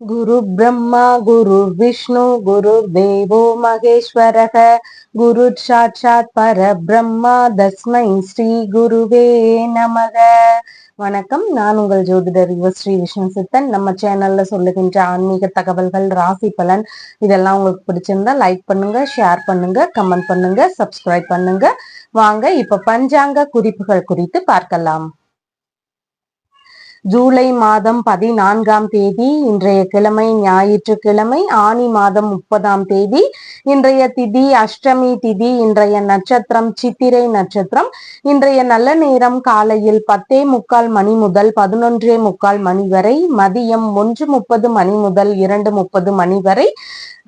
गुरु ब्रह्मा गुरु विष्णु गुरुर्देवो महेश्वरः गुरु साक्षात् பரபிரம்மா தஸ்மை ஸ்ரீ குருவே நமக. வணக்கம். நான் உங்கள் ஜோதிடர் ஸ்ரீ விஷ்ணு சித்தன். நம்ம சேனல்ல சொல்லுகின்ற ஆன்மீக தகவல்கள், ராசி பலன் இதெல்லாம் உங்களுக்கு பிடிச்சிருந்தா லைக் பண்ணுங்க, ஷேர் பண்ணுங்க, கமெண்ட் பண்ணுங்க, சப்ஸ்கிரைப் பண்ணுங்க. வாங்க இப்ப பஞ்சாங்க குறிப்புகள் குறித்து பார்க்கலாம். ஜூலை மாதம் 14ஆம் தேதி இன்றைய கிழமை ஞாயிற்றுக்கிழமை, ஆனி மாதம் 30ஆம் தேதி. இன்றைய திதி அஷ்டமி திதி. இன்றைய நட்சத்திரம் சித்திரை நட்சத்திரம். இன்றைய நல்ல நேரம் காலையில் 10:45 மணி முதல் 11:45 மணி வரை, மதியம் 1:30 மணி முதல் 2:30 மணி வரை,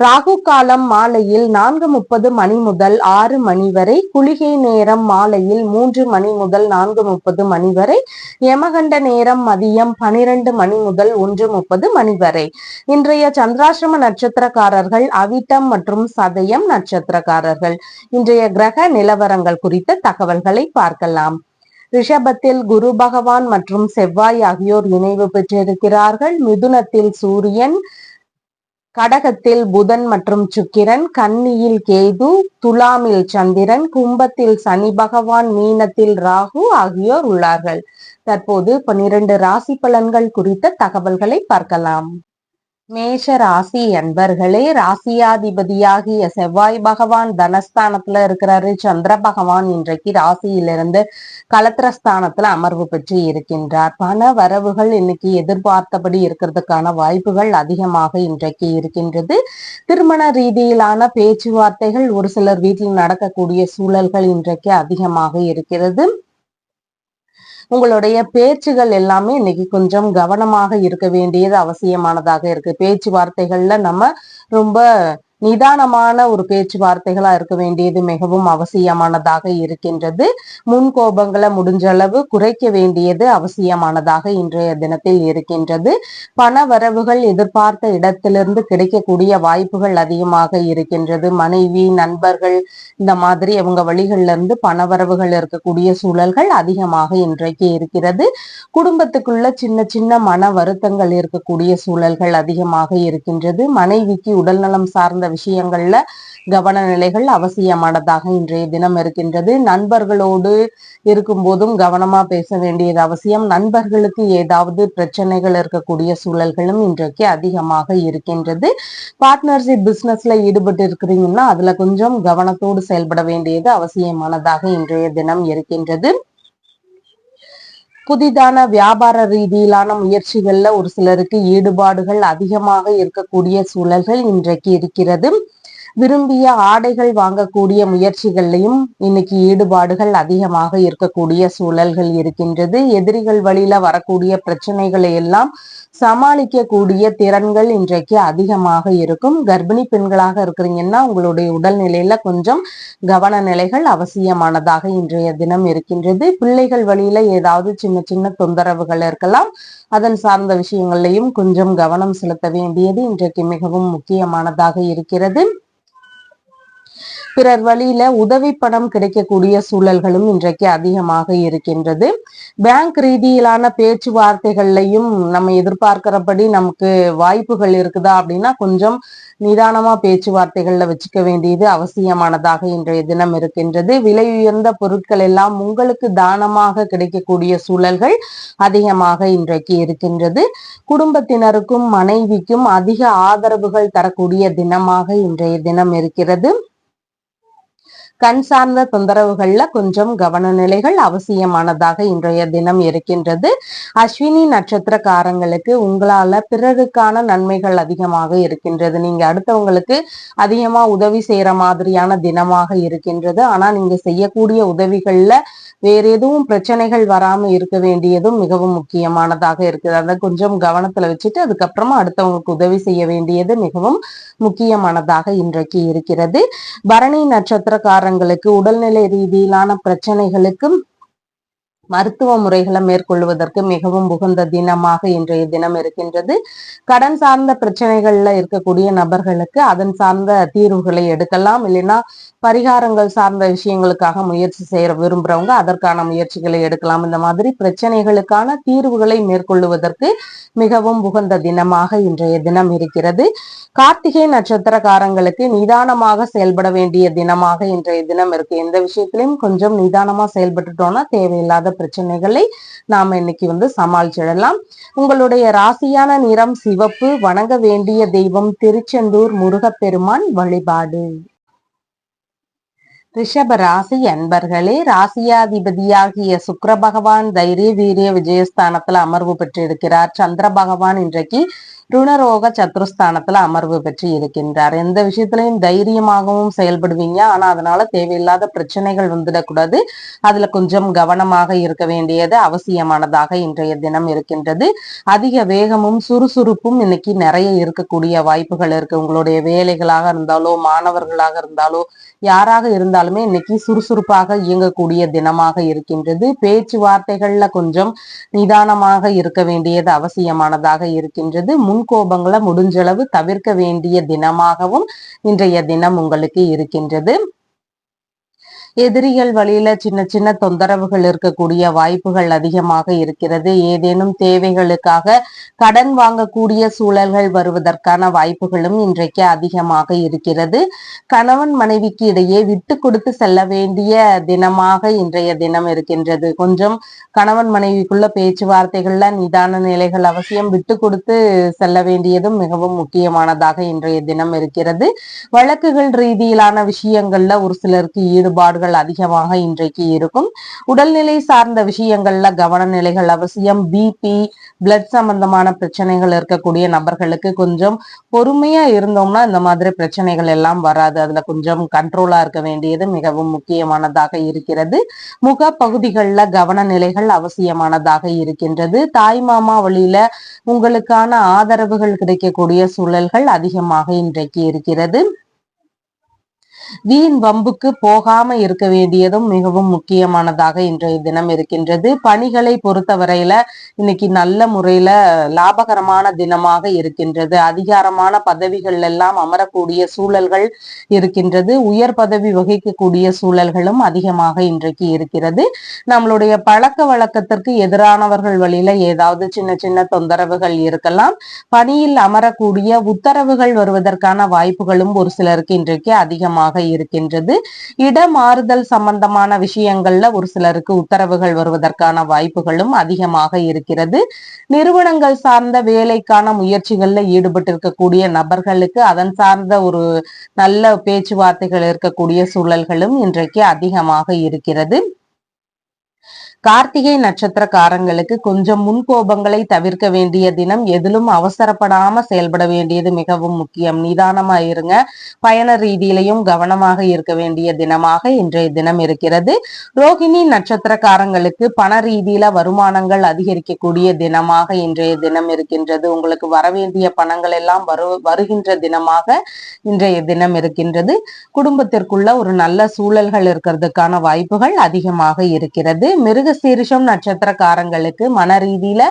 ராகு காலம் மாலையில் 4:30 மணி முதல் 6 மணி வரை, குளிகை நேரம் மாலையில் 3 மணி முதல் 4:30 மணி வரை, யமகண்ட நேரம் மதியம் 12 மணி முதல் 1:30 மணி வரை. இன்றைய சந்திராசிரம நட்சத்திரக்காரர்கள் அவிட்டம் மற்றும் சதயம் நட்சத்திரக்காரர்கள். இன்றைய கிரக நிலவரங்கள் குறித்த தகவல்களை பார்க்கலாம். ரிஷபத்தில் குரு பகவான் மற்றும் செவ்வாய் ஆகியோர் இணைவு பெற்றிருக்கிறார்கள். மிதுனத்தில் சூரியன், கடகத்தில் புதன் மற்றும் சுக்கிரன், கன்னியில் கேது, துலாமில் சந்திரன், கும்பத்தில் சனி பகவான், மீனத்தில் ராகு ஆகியோர் உள்ளார்கள். தற்போது 12 ராசி பலன்கள் குறித்த தகவல்களை பார்க்கலாம். மேஷ ராசி அன்பர்களே, ராசியாதிபதியாகிய செவ்வாய் பகவான் தனஸ்தானத்துல இருக்கிறாரு. சந்திர பகவான் இன்றைக்கு ராசியிலிருந்து களத்திரஸ்தானத்துல அமர்வு பெற்று இருக்கின்றார். பண வரவுகள் இன்னைக்கு எதிர்பார்த்தபடி இருக்கிறதுக்கான வாய்ப்புகள் அதிகமாக இன்றைக்கு இருக்கின்றது. திருமண ரீதியிலான பேச்சுவார்த்தைகள் ஒரு சிலர் வீட்டில் நடக்கக்கூடிய சூழல்கள் இன்றைக்கு அதிகமாக இருக்கிறது. உங்களுடைய பேச்சுகள் எல்லாமே இன்னைக்கு கொஞ்சம் கவனமாக இருக்க வேண்டியது அவசியமானதாக இருக்கு. பேச்சுவார்த்தைகள்ல நம்ம ரொம்ப நிதானமான ஒரு பேச்சுவார்த்தைகளா இருக்க வேண்டியது மிகவும் அவசியமானதாக இருக்கின்றது. முன்கோபங்களை முடிஞ்ச அளவு குறைக்க வேண்டியது அவசியமானதாக இன்றைய தினத்தில் இருக்கின்றது. பண வரவுகள் எதிர்பார்த்த இடத்திலிருந்து கிடைக்கக்கூடிய வாய்ப்புகள் அதிகமாக இருக்கின்றது. மனைவி, நண்பர்கள் இந்த மாதிரி அவங்க வழிகள்ல இருந்து பண வரவுகள் இருக்கக்கூடிய சூழல்கள் அதிகமாக இன்றைக்கு இருக்கிறது. குடும்பத்துக்குள்ள சின்ன சின்ன மன வருத்தங்கள் இருக்கக்கூடிய சூழல்கள் அதிகமாக இருக்கின்றது. மனைவிக்கு உடல்நலம் சார்ந்த விஷயங்கள்ல கவன நிலைகள் அவசியமானதாக இன்றைய தினம் இருக்கின்றது. நண்பர்களோடு இருக்கும் போதும் கவனமா பேச வேண்டியது அவசியம். நண்பர்களுக்கு ஏதாவது பிரச்சனைகள் இருக்கக்கூடிய சூழல்களும் இன்றைக்கு அதிகமாக இருக்கின்றது. பார்ட்னர்ஷிப் பிசினஸ்ல ஈடுபட்டு இருக்கிறீங்கன்னா அதுல கொஞ்சம் கவனத்தோடு செயல்பட வேண்டியது அவசியமானதாக இன்றைய தினம் இருக்கின்றது. புதிதான வியாபார ரீதியிலான முயற்சிகள்ல ஒரு சிலருக்கு ஈடுபாடுகள் அதிகமாக இருக்கக்கூடிய சூழல்கள் இன்றைக்கு இருக்கிறது. விரும்பிய ஆடைகள் வாங்கக்கூடிய முயற்சிகள்லையும் இன்னைக்கு ஈடுபாடுகள் அதிகமாக இருக்கக்கூடிய சூழல்கள் இருக்கின்றது. எதிரிகள் வழியில வரக்கூடிய பிரச்சனைகளை எல்லாம் சமாளிக்கக்கூடிய திறன்கள் இன்றைக்கு அதிகமாக இருக்கும். கர்ப்பிணி பெண்களாக இருக்கிறீங்கன்னா உங்களுடைய உடல்நிலையில கொஞ்சம் கவன நிலைகள் அவசியமானதாக இன்றைய தினம் இருக்கின்றது. பிள்ளைகள் வழியில ஏதாவது சின்ன சின்ன தொந்தரவுகள் இருக்கலாம். அதன் சார்ந்த விஷயங்களையும் கொஞ்சம் கவனம் செலுத்த வேண்டியது இன்றைக்கு மிகவும் முக்கியமானதாக இருக்கிறது. பிறர் வழியில உதவி பணம் கிடைக்கக்கூடிய சூழல்களும் இன்றைக்கு அதிகமாக இருக்கின்றது. பேங்க் ரீதியிலான பேச்சுவார்த்தைகள்லையும் நம்ம எதிர்பார்க்கிறபடி நமக்கு வாய்ப்புகள் இருக்குதா அப்படின்னா கொஞ்சம் நிதானமா பேச்சுவார்த்தைகள்ல வச்சுக்க வேண்டியது அவசியமானதாக இன்றைய தினம் இருக்கின்றது. விலை உயர்ந்த பொருட்கள் எல்லாம் உங்களுக்கு தானமாக கிடைக்கக்கூடிய சூழல்கள் அதிகமாக இன்றைக்கு இருக்கின்றது. குடும்பத்தினருக்கும் மனைவிக்கும் அதிக ஆதரவுகள் தரக்கூடிய தினமாக இன்றைய தினம் இருக்கிறது. கண் சார்ந்த தொந்தரவுகள்ல கொஞ்சம் கவன நிலைகள் அவசியமானதாக இன்றைய தினம் இருக்கின்றது. அஸ்வினி நட்சத்திரக்காரங்களுக்கு உங்களால பிறருக்கான நன்மைகள் அதிகமாக இருக்கின்றது. நீங்க அடுத்தவங்களுக்கு அதிகமா உதவி செய்யற மாதிரியான தினமாக இருக்கின்றது. ஆனா நீங்க செய்யக்கூடிய உதவிகள்ல வேற எதுவும் பிரச்சனைகள் வராம இருக்க வேண்டியதும் மிகவும் முக்கியமானதாக இருக்குது. அதை கொஞ்சம் கவனத்துல வச்சுட்டு அதுக்கப்புறமா அடுத்தவங்களுக்கு உதவி செய்ய வேண்டியது மிகவும் முக்கியமானதாக இன்றைக்கு இருக்கிறது. பரணி நட்சத்திரக்காரங்களுக்கு உடல்நிலை ரீதியிலான பிரச்சனைகளுக்கும் மருத்துவ முறைகளை மேற்கொள்வதற்கு மிகவும் உகந்த தினமாக இன்றைய தினம் இருக்கின்றது. கடன் சார்ந்த பிரச்சனைகள்ல இருக்கக்கூடிய நபர்களுக்கு அதன் சார்ந்த தீர்வுகளை எடுக்கலாம். இல்லைன்னா பரிகாரங்கள் சார்ந்த விஷயங்களுக்காக முயற்சி செய்ய விரும்புறவங்க அதற்கான முயற்சிகளை எடுக்கலாம். இந்த மாதிரி பிரச்சனைகளுக்கான தீர்வுகளை மேற்கொள்ளுவதற்கு மிகவும் உகந்த தினமாக இன்றைய தினம் இருக்கிறது. கார்த்திகை நட்சத்திரக்காரங்களுக்கு நிதானமாக செயல்பட வேண்டிய தினமாக இன்றைய தினம் இருக்கு. எந்த விஷயத்திலையும் கொஞ்சம் நிதானமா செயல்பட்டுட்டோம்னா தேவையில்லாத பிரச்சனைகளை நாம இன்னைக்கு சமாளிச்சிடலாம். உங்களுடைய ராசியான நிறம் சிவப்பு. வணங்க வேண்டிய தெய்வம் திருச்செந்தூர் முருகப்பெருமான் வழிபாடு. ரிஷப ராசி அன்பர்களே, ராசியாதிபதியாகிய சுக்கிர பகவான் தைரிய வீரிய விஜயஸ்தானத்துல அமர்வு பெற்று இருக்கிறார். சந்திர பகவான் இன்றைக்கு ருணரோக சத்ருஸ்தானத்துல அமர்வு பெற்று இருக்கின்றார். எந்த விஷயத்திலையும் தைரியமாகவும் செயல்படுவீங்க. ஆனா அதனால தேவையில்லாத பிரச்சனைகள் வந்துடக்கூடாது. அதுல கொஞ்சம் கவனமாக இருக்க வேண்டியது அவசியமானதாக இன்றைய தினம் இருக்கின்றது. அதிக வேகமும் சுறுசுறுப்பும் இன்னைக்கு நிறைய இருக்கக்கூடிய வாய்ப்புகள் இருக்கு. உங்களுடைய வேலைகளாக இருந்தாலோ மாணவர்களாக இருந்தாலோ யாராக இருந்தாலுமே இன்னைக்கு சுறுசுறுப்பாக இயங்கக்கூடிய தினமாக இருக்கின்றது. பேச்சுவார்த்தைகள்ல கொஞ்சம் நிதானமாக இருக்க வேண்டியது அவசியமானதாக இருக்கின்றது. முன்கோபங்களை முடிஞ்சளவு தவிர்க்க வேண்டிய தினமாகவும் இன்றைய தினம் உங்களுக்கு இருக்கின்றது. எதிரிகள் வழியில சின்ன சின்ன தொந்தரவுகள் இருக்கக்கூடிய வாய்ப்புகள் அதிகமாக இருக்கிறது. ஏதேனும் தேவைகளுக்காக கடன் வாங்கக்கூடிய சூழல்கள் வருவதற்கான வாய்ப்புகளும் இன்றைக்கு அதிகமாக இருக்கிறது. கணவன் மனைவிக்கு இடையே விட்டு கொடுத்து செல்ல வேண்டிய தினமாக இன்றைய தினம் இருக்கின்றது. கொஞ்சம் கணவன் மனைவிக்குள்ள பேச்சுவார்த்தைகள்ல நிதான நிலைகள் அவசியம். விட்டு கொடுத்து செல்ல வேண்டியதும் மிகவும் முக்கியமானதாக இன்றைய தினம் இருக்கிறது. வழக்குகள் ரீதியிலான விஷயங்கள்ல ஒரு சிலருக்கு ஈடுபாடுகள் அதிகமாக இன்றைக்கு இருக்கும். உடல்நிலை சார்ந்த விஷயங்கள்ல கவன நிலைகள் அவசியம். பிபி பிளட் சம்பந்தமான பிரச்சனைகள் இருக்கக்கூடிய நபர்களுக்கு கொஞ்சம் பொறுமையா இருந்தோம்னா இந்த மாதிரி பிரச்சனைகள் எல்லாம் வராது. அதுல கொஞ்சம் கண்ட்ரோலா இருக்க வேண்டியது மிகவும் முக்கியமானதாக இருக்கிறது. முக பகுதிகளில் கவன நிலைகள் அவசியமானதாக இருக்கின்றது. தாய் மாமா வழியில உங்களுக்கான ஆதரவுகள் கிடைக்கக்கூடிய சூழல்கள் அதிகமாக இன்றைக்கு இருக்கிறது. வீண் வம்புக்கு போகாம இருக்க வேண்டியதும் மிகவும் முக்கியமானதாக இன்றைய தினம் இருக்கின்றது. பணிகளை பொறுத்தவரையில இன்னைக்கு நல்ல முறையில லாபகரமான தினமாக இருக்கின்றது. அதிகாரமான பதவிகள் எல்லாம் அமரக்கூடிய சூழல்கள் இருக்கின்றது. உயர் பதவி வகிக்கக்கூடிய சூழல்களும் அதிகமாக இன்றைக்கு இருக்கிறது. நம்மளுடைய பழக்க வழக்கத்திற்கு எதிரானவர்கள் வழியில ஏதாவது சின்ன சின்ன தொந்தரவுகள் இருக்கலாம். பணியில் அமரக்கூடிய உத்தரவுகள் வருவதற்கான வாய்ப்புகளும் ஒரு சிலருக்கு இன்றைக்கு அதிகமாக இருக்கின்றது. இடமாறுதல் சம்பந்தமான விஷயங்கள்ல ஒரு சிலருக்கு உத்தரவுகள் வருவதற்கான வாய்ப்புகளும் அதிகமாக இருக்கிறது. நிறுவனங்கள் சார்ந்த வேலைக்கான முயற்சிகள்ல ஈடுபட்டிருக்கக்கூடிய நபர்களுக்கு அதன் சார்ந்த ஒரு நல்ல பேச்சுவார்த்தைகள் இருக்கக்கூடிய சூழல்களும் இன்றைக்கு அதிகமாக இருக்கிறது. கார்த்திகை நட்சத்திரக்காரங்களுக்கு கொஞ்சம் முன்கோபங்களை தவிர்க்க வேண்டிய தினம். எதிலும் அவசரப்படாம செயல்பட வேண்டியது மிகவும் முக்கியம். நிதானமா இருங்க. பயண ரீதியிலையும் கவனமாக இருக்க வேண்டிய தினமாக இன்றைய தினம் இருக்கிறது. ரோகிணி நட்சத்திரக்காரங்களுக்கு பண ரீதியில வருமானங்கள் அதிகரிக்கக்கூடிய தினமாக இன்றைய தினம் இருக்கின்றது. உங்களுக்கு வரவேண்டிய பணங்கள் எல்லாம் வருகின்ற தினமாக இன்றைய தினம் இருக்கின்றது. குடும்பத்திற்குள்ள ஒரு நல்ல சூழல்கள் இருக்கிறதுக்கான வாய்ப்புகள் அதிகமாக இருக்கிறது. மிருக சீரிஷம் நட்சத்திரக்காரங்களுக்கு மன ரீதியில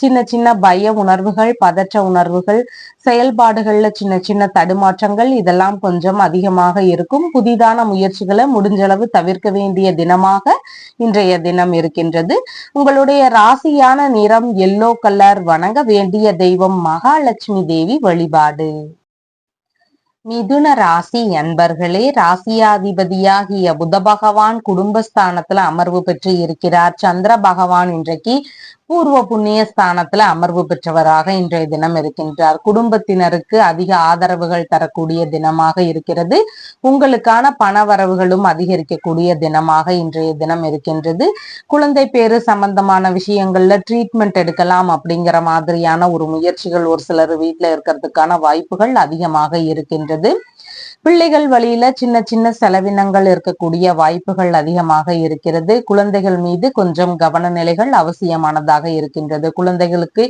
சின்ன சின்ன பய உணர்வுகள், பதற்ற உணர்வுகள், செயல்பாடுகள்ல சின்ன சின்ன தடுமாற்றங்கள் இதெல்லாம் கொஞ்சம் அதிகமாக இருக்கும். புதிதான முயற்சிகளை முடிஞ்சளவு தவிர்க்க வேண்டிய தினமாக இன்றைய தினம் இருக்கின்றது. உங்களுடைய ராசியான நிறம் எல்லோ கலர். வணங்க வேண்டிய தெய்வம் மகாலட்சுமி தேவி வழிபாடு. மிதுன ராசி அன்பர்களே, ராசியாதிபதியாகிய புத பகவான் குடும்பஸ்தானத்துல அமர்வு பெற்று இருக்கிறார். சந்திர பகவான் இன்றைக்கு பூர்வ புண்ணிய ஸ்தானத்துல அமர்வு பெற்றவராக இன்றைய தினம் இருக்கின்றார். குடும்பத்தினருக்கு அதிக ஆதரவுகள் தரக்கூடிய தினமாக இருக்கிறது. உங்களுக்கான பண வரவுகளும் அதிகரிக்கக்கூடிய தினமாக இன்றைய தினம் இருக்கின்றது. குழந்தை பேரு சம்பந்தமான விஷயங்கள்ல ட்ரீட்மெண்ட் எடுக்கலாம் அப்படிங்கிற மாதிரியான ஒரு முயற்சிகள் ஒரு சிலர் வீட்டுல இருக்கிறதுக்கான வாய்ப்புகள் அதிகமாக இருக்கின்றது. பிள்ளைகள் வழியில சின்ன சின்ன செலவினங்கள் இருக்கக்கூடிய வாய்ப்புகள் அதிகமாக இருக்கிறது. குழந்தைகள் மீது கொஞ்சம் கவன நிலைகள் அவசியமானதாக இருக்கின்றது. குழந்தைகளுக்கு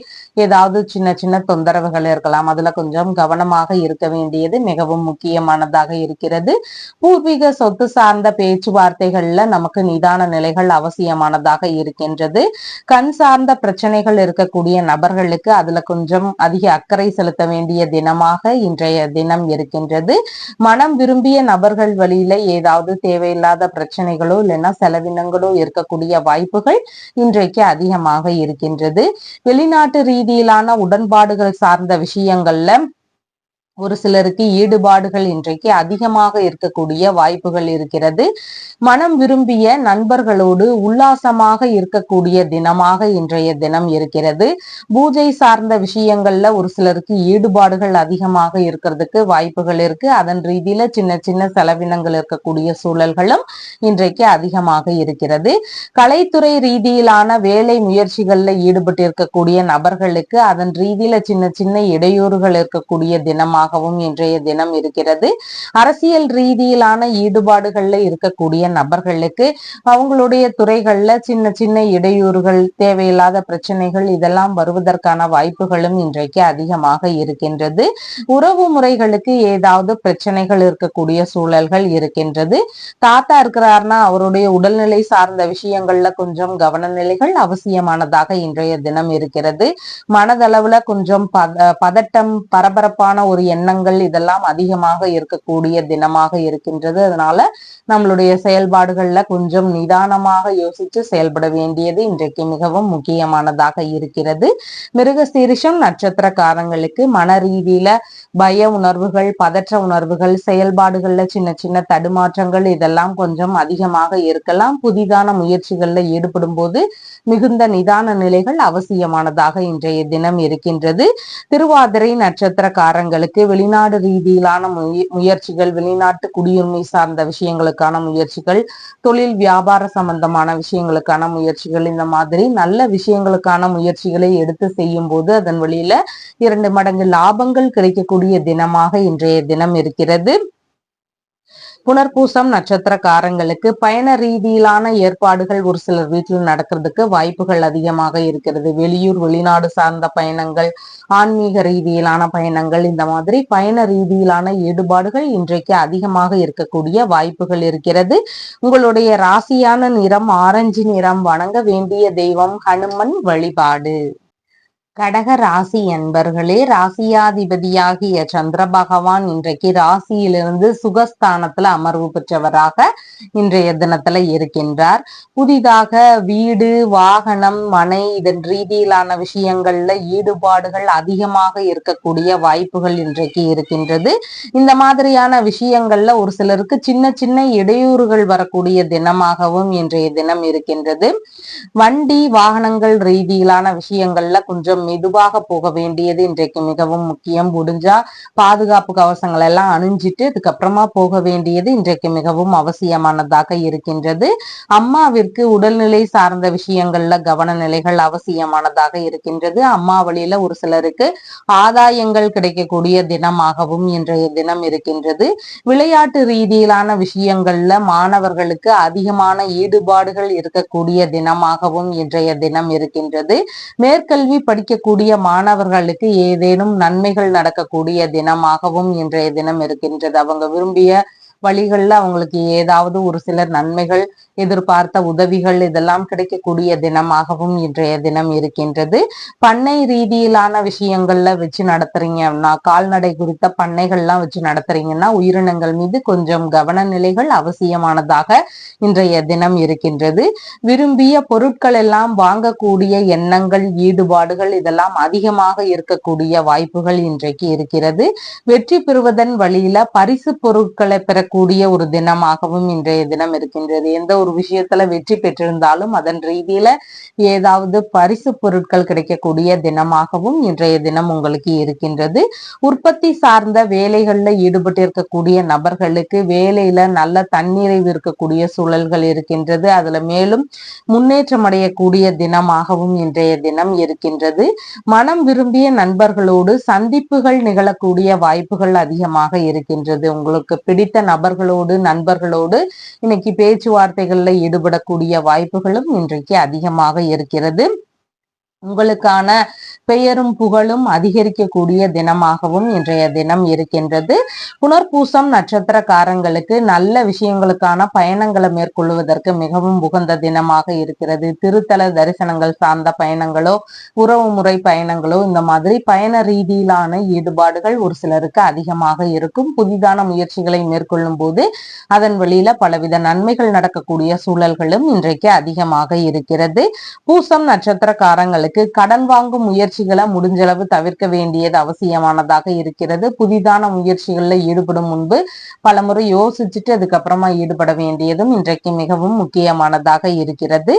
ஏதாவது சின்ன சின்ன தொந்தரவுகள் இருக்கலாம். அதுல கொஞ்சம் கவனமாக இருக்க வேண்டியது மிகவும் முக்கியமானதாக இருக்கிறது. பூர்வீக சொத்து சார்ந்த பேச்சுவார்த்தைகள்ல நமக்கு நிதான நிலைகள் அவசியமானதாக இருக்கின்றது. கண் சார்ந்த பிரச்சனைகள் இருக்கக்கூடிய நபர்களுக்கு அதுல கொஞ்சம் அதிக அக்கறை செலுத்த வேண்டிய தினமாக இன்றைய தினம் இருக்கின்றது. மனம் விரும்பிய நபர்கள் வழியில ஏதாவது தேவையில்லாத பிரச்சனைகளோ இல்லைன்னா செலவினங்களோ இருக்கக்கூடிய வாய்ப்புகள் இன்றைக்கு அதிகமாக இருக்கின்றது. வெளிநாட்டு ரீதியிலான உடன்பாடுகள் சார்ந்த விஷயங்கள்ல ஒரு சிலருக்கு ஈடுபாடுகள் இன்றைக்கு அதிகமாக இருக்கக்கூடிய வாய்ப்புகள் இருக்கிறது. மனம் விரும்பிய நண்பர்களோடு உல்லாசமாக இருக்கக்கூடிய தினமாக இன்றைய தினம் இருக்கிறது. பூஜை சார்ந்த விஷயங்கள்ல ஒரு சிலருக்கு ஈடுபாடுகள் அதிகமாக இருக்கிறதுக்கு வாய்ப்புகள் இருக்கு. அதன் ரீதியில சின்ன சின்ன செலவினங்கள் இருக்கக்கூடிய சூழல்களும் இன்றைக்கு அதிகமாக இருக்கிறது. கலைத்துறை ரீதியிலான வேலை முயற்சிகள்ல ஈடுபட்டு இருக்கக்கூடிய நபர்களுக்கு அதன் ரீதியில சின்ன சின்ன இடையூறுகள் இருக்கக்கூடிய தினமாக இன்றைய தினம் இருக்கிறது. அரசியல் ரீதியிலான ஈடுபாடுகள்ல இருக்கக்கூடிய நபர்களுக்கு அவங்களுடைய துறைகள்ல சின்ன சின்ன இடையூறுகள் தேவையில்லாத பிரச்சனைகள் இதெல்லாம் வருவதற்கான வாய்ப்புகளும் இன்றைக்கு அதிகமாக இருக்கின்றது. உறவு முறைகளுக்கு ஏதாவது பிரச்சனைகள் இருக்கக்கூடிய சூழல்கள் இருக்கின்றது. தாத்தா இருக்கிறார்னா அவருடைய உடல்நிலை சார்ந்த விஷயங்கள்ல கொஞ்சம் கவனநிலைகள் அவசியமானதாக இன்றைய தினம் இருக்கிறது. மனதளவுல கொஞ்சம் பதட்டம் பரபரப்பான ஒரு எண்ணங்கள் இதெல்லாம் அதிகமாக இருக்கக்கூடிய தினமாக இருக்கின்றது. அதனால நம்மளுடைய செயல்பாடுகள்ல கொஞ்சம் நிதானமாக யோசிச்சு செயல்பட வேண்டியது இன்றைக்கு மிகவும் முக்கியமானதாக இருக்கிறது. மிருகசீரிஷம் நட்சத்திரக்காரங்களுக்கு மன ரீதியில பய உணர்வுகள் பதற்ற உணர்வுகள் செயல்பாடுகள்ல சின்ன சின்ன தடுமாற்றங்கள் இதெல்லாம் கொஞ்சம் அதிகமாக இருக்கலாம். புதிதான முயற்சிகள்ல ஈடுபடும் போது மிகுந்த நிதான நிலைகள் அவசியமானதாக இன்றைய தினம் இருக்கின்றது. திருவாதிரை நட்சத்திரக்காரங்களுக்கு வெளிநாடு ரீதியிலான முயற்சிகள் வெளிநாட்டு குடியுரிமை சார்ந்த விஷயங்களுக்கான முயற்சிகள் தொழில் வியாபார சம்பந்தமான விஷயங்களுக்கான முயற்சிகள் இந்த மாதிரி நல்ல விஷயங்களுக்கான முயற்சிகளை எடுத்து செய்யும் போது அதன் வழியில 2 மடங்கு லாபங்கள் கிடைக்கக்கூடிய தினமாக இன்றைய தினம் இருக்கிறது. புனர்பூசம் நட்சத்திரக்காரங்களுக்கு பயண ரீதியிலான ஏற்பாடுகள் ஒரு சிலர் வீட்டில் நடக்கிறதுக்கு வாய்ப்புகள் அதிகமாக இருக்கிறது. வெளியூர் வெளிநாடு சார்ந்த பயணங்கள் ஆன்மீக ரீதியிலான பயணங்கள் இந்த மாதிரி பயண ரீதியிலான ஈடுபாடுகள் இன்றைக்கு அதிகமாக இருக்கக்கூடிய வாய்ப்புகள் இருக்கிறது. உங்களுடைய ராசியான நிறம் ஆரஞ்சு நிறம். வணங்க வேண்டிய தெய்வம் ஹனுமன் வழிபாடு. கடக ராசி என்பர்களே, ராசியாதிபதியாகிய சந்திர பகவான் இன்றைக்கு ராசியிலிருந்து சுகஸ்தானத்துல அமர்வு பெற்றவராக இன்றைய தினத்துல இருக்கின்றார். புதிதாக வீடு வாகனம் மனை இதன் ரீதியிலான விஷயங்கள்ல ஈடுபாடுகள் அதிகமாக இருக்கக்கூடிய வாய்ப்புகள் இன்றைக்கு இருக்கின்றது. இந்த மாதிரியான விஷயங்கள்ல ஒரு சிலருக்கு சின்ன சின்ன இடையூறுகள் வரக்கூடிய தினமாகவும் இன்றைய தினம் இருக்கின்றது. வண்டி வாகனங்கள் ரீதியிலான விஷயங்கள்ல கொஞ்சம் மெதுவாக போக வேண்டியது இன்றைக்கு மிகவும் முக்கியம். முடிஞ்சா பாதுகாப்பு கவசங்கள் எல்லாம் அணிஞ்சிட்டு அதுக்கப்புறமா போக வேண்டியது இன்றைக்கு மிகவும் அவசியமானதாக இருக்கின்றது. அம்மாவிற்கு உடல்நிலை சார்ந்த விஷயங்கள்ல கவனநிலைகள் அவசியமானதாக இருக்கின்றது. அம்மா வழியில ஒரு சிலருக்கு ஆதாயங்கள் கிடைக்கக்கூடிய தினமாகவும் இன்றைய தினம் இருக்கின்றது. விளையாட்டு ரீதியிலான விஷயங்கள்ல மாணவர்களுக்கு அதிகமான ஈடுபாடுகள் இருக்கக்கூடிய தினமாகவும் இன்றைய தினம் இருக்கின்றது. மேற்கல்வி படிக்கக்கூடிய மாணவர்களுக்கு ஏதேனும் நன்மைகள் நடக்கக்கூடிய தினமாகவும் இன்றைய தினம் இருக்கின்றது. அவங்க விரும்பிய வழிகள்ல அவங்களுக்கு ஏதாவது ஒரு சிலர் நன்மைகள் எதிர்பார்த்த உதவிகள் இதெல்லாம் கிடைக்கக்கூடிய தினமாகவும் இன்றைய தினம் இருக்கின்றது. பண்ணை ரீதியிலான விஷயங்கள்ல வச்சு நடத்துறீங்கன்னா கால்நடை குறித்த பண்ணைகள்லாம் வச்சு நடத்துறீங்கன்னா உயிரினங்கள் மீது கொஞ்சம் கவனநிலைகள் அவசியமானதாக இன்றைய தினம் இருக்கின்றது. விரும்பிய பொருட்கள் எல்லாம் வாங்கக்கூடிய எண்ணங்கள் ஈடுபாடுகள் இதெல்லாம் அதிகமாக இருக்கக்கூடிய வாய்ப்புகள் இன்றைக்கு இருக்கிறது. வெற்றி பெறுவதன் வழியில பரிசு பொருட்களை பெறக்கூடிய ஒரு தினமாகவும் இன்றைய தினம் இருக்கின்றது. எந்த ஒரு விஷயத்துல வெற்றி பெற்றிருந்தாலும் அதன் ரீதியில ஏதாவது பரிசு பொருட்கள் கிடைக்கக்கூடிய தினமாகவும் இன்றைய தினம் உங்களுக்கு இருக்கின்றது. உற்பத்தி சார்ந்த வேலைகள்ல ஈடுபட்டு இருக்கக்கூடிய நபர்களுக்கு வேலையில நல்ல தன்னிறைவு இருக்கக்கூடிய சூழல்கள் இருக்கின்றது. அதுல மேலும் முன்னேற்றம் அடையக்கூடிய தினமாகவும் இன்றைய தினம் இருக்கின்றது. மனம் விரும்பிய நண்பர்களோடு சந்திப்புகள் நிகழக்கூடிய வாய்ப்புகள் அதிகமாக இருக்கின்றது. உங்களுக்கு பிடித்த நபர்களோடு நண்பர்களோடு இன்னைக்கு பேச்சுவார்த்தைகள்ல ஈடுபடக்கூடிய வாய்ப்புகளும் இன்றைக்கு அதிகமாக இருக்கிறது. உங்களுக்கான பெயரும் புகழும் அதிகரிக்கக்கூடிய தினமாகவும் இன்றைய தினம் இருக்கின்றது. புனர்பூசம் நட்சத்திரக்காரங்களுக்கு நல்ல விஷயங்களுக்கான பயணங்களை மேற்கொள்வதற்கு மிகவும் உகந்த தினமாக இருக்கிறது. திருத்தல தரிசனங்கள் சார்ந்த பயணங்களோ உறவு முறை பயணங்களோ இந்த மாதிரி பயண ரீதியிலான ஈடுபாடுகள் ஒரு சிலருக்கு அதிகமாக இருக்கும். புதிதான முயற்சிகளை மேற்கொள்ளும் போது அதன் வழியில பலவித நன்மைகள் நடக்கக்கூடிய சூழல்களும் இன்றைக்கு அதிகமாக இருக்கிறது. பூசம் நட்சத்திரக்காரங்களுக்கு கடன் வாங்கும் முயற்சிகளை முடிஞ்சளவு தவிர்க்க வேண்டியது அவசியமானதாக இருக்கிறது. புதிதான முயற்சிகள்ல ஈடுபடும் முன்பு பலமுறை யோசிச்சுட்டு அதுக்கப்புறமா ஈடுபட வேண்டியதும் இன்றைக்கு மிகவும் முக்கியமானதாக இருக்கிறது.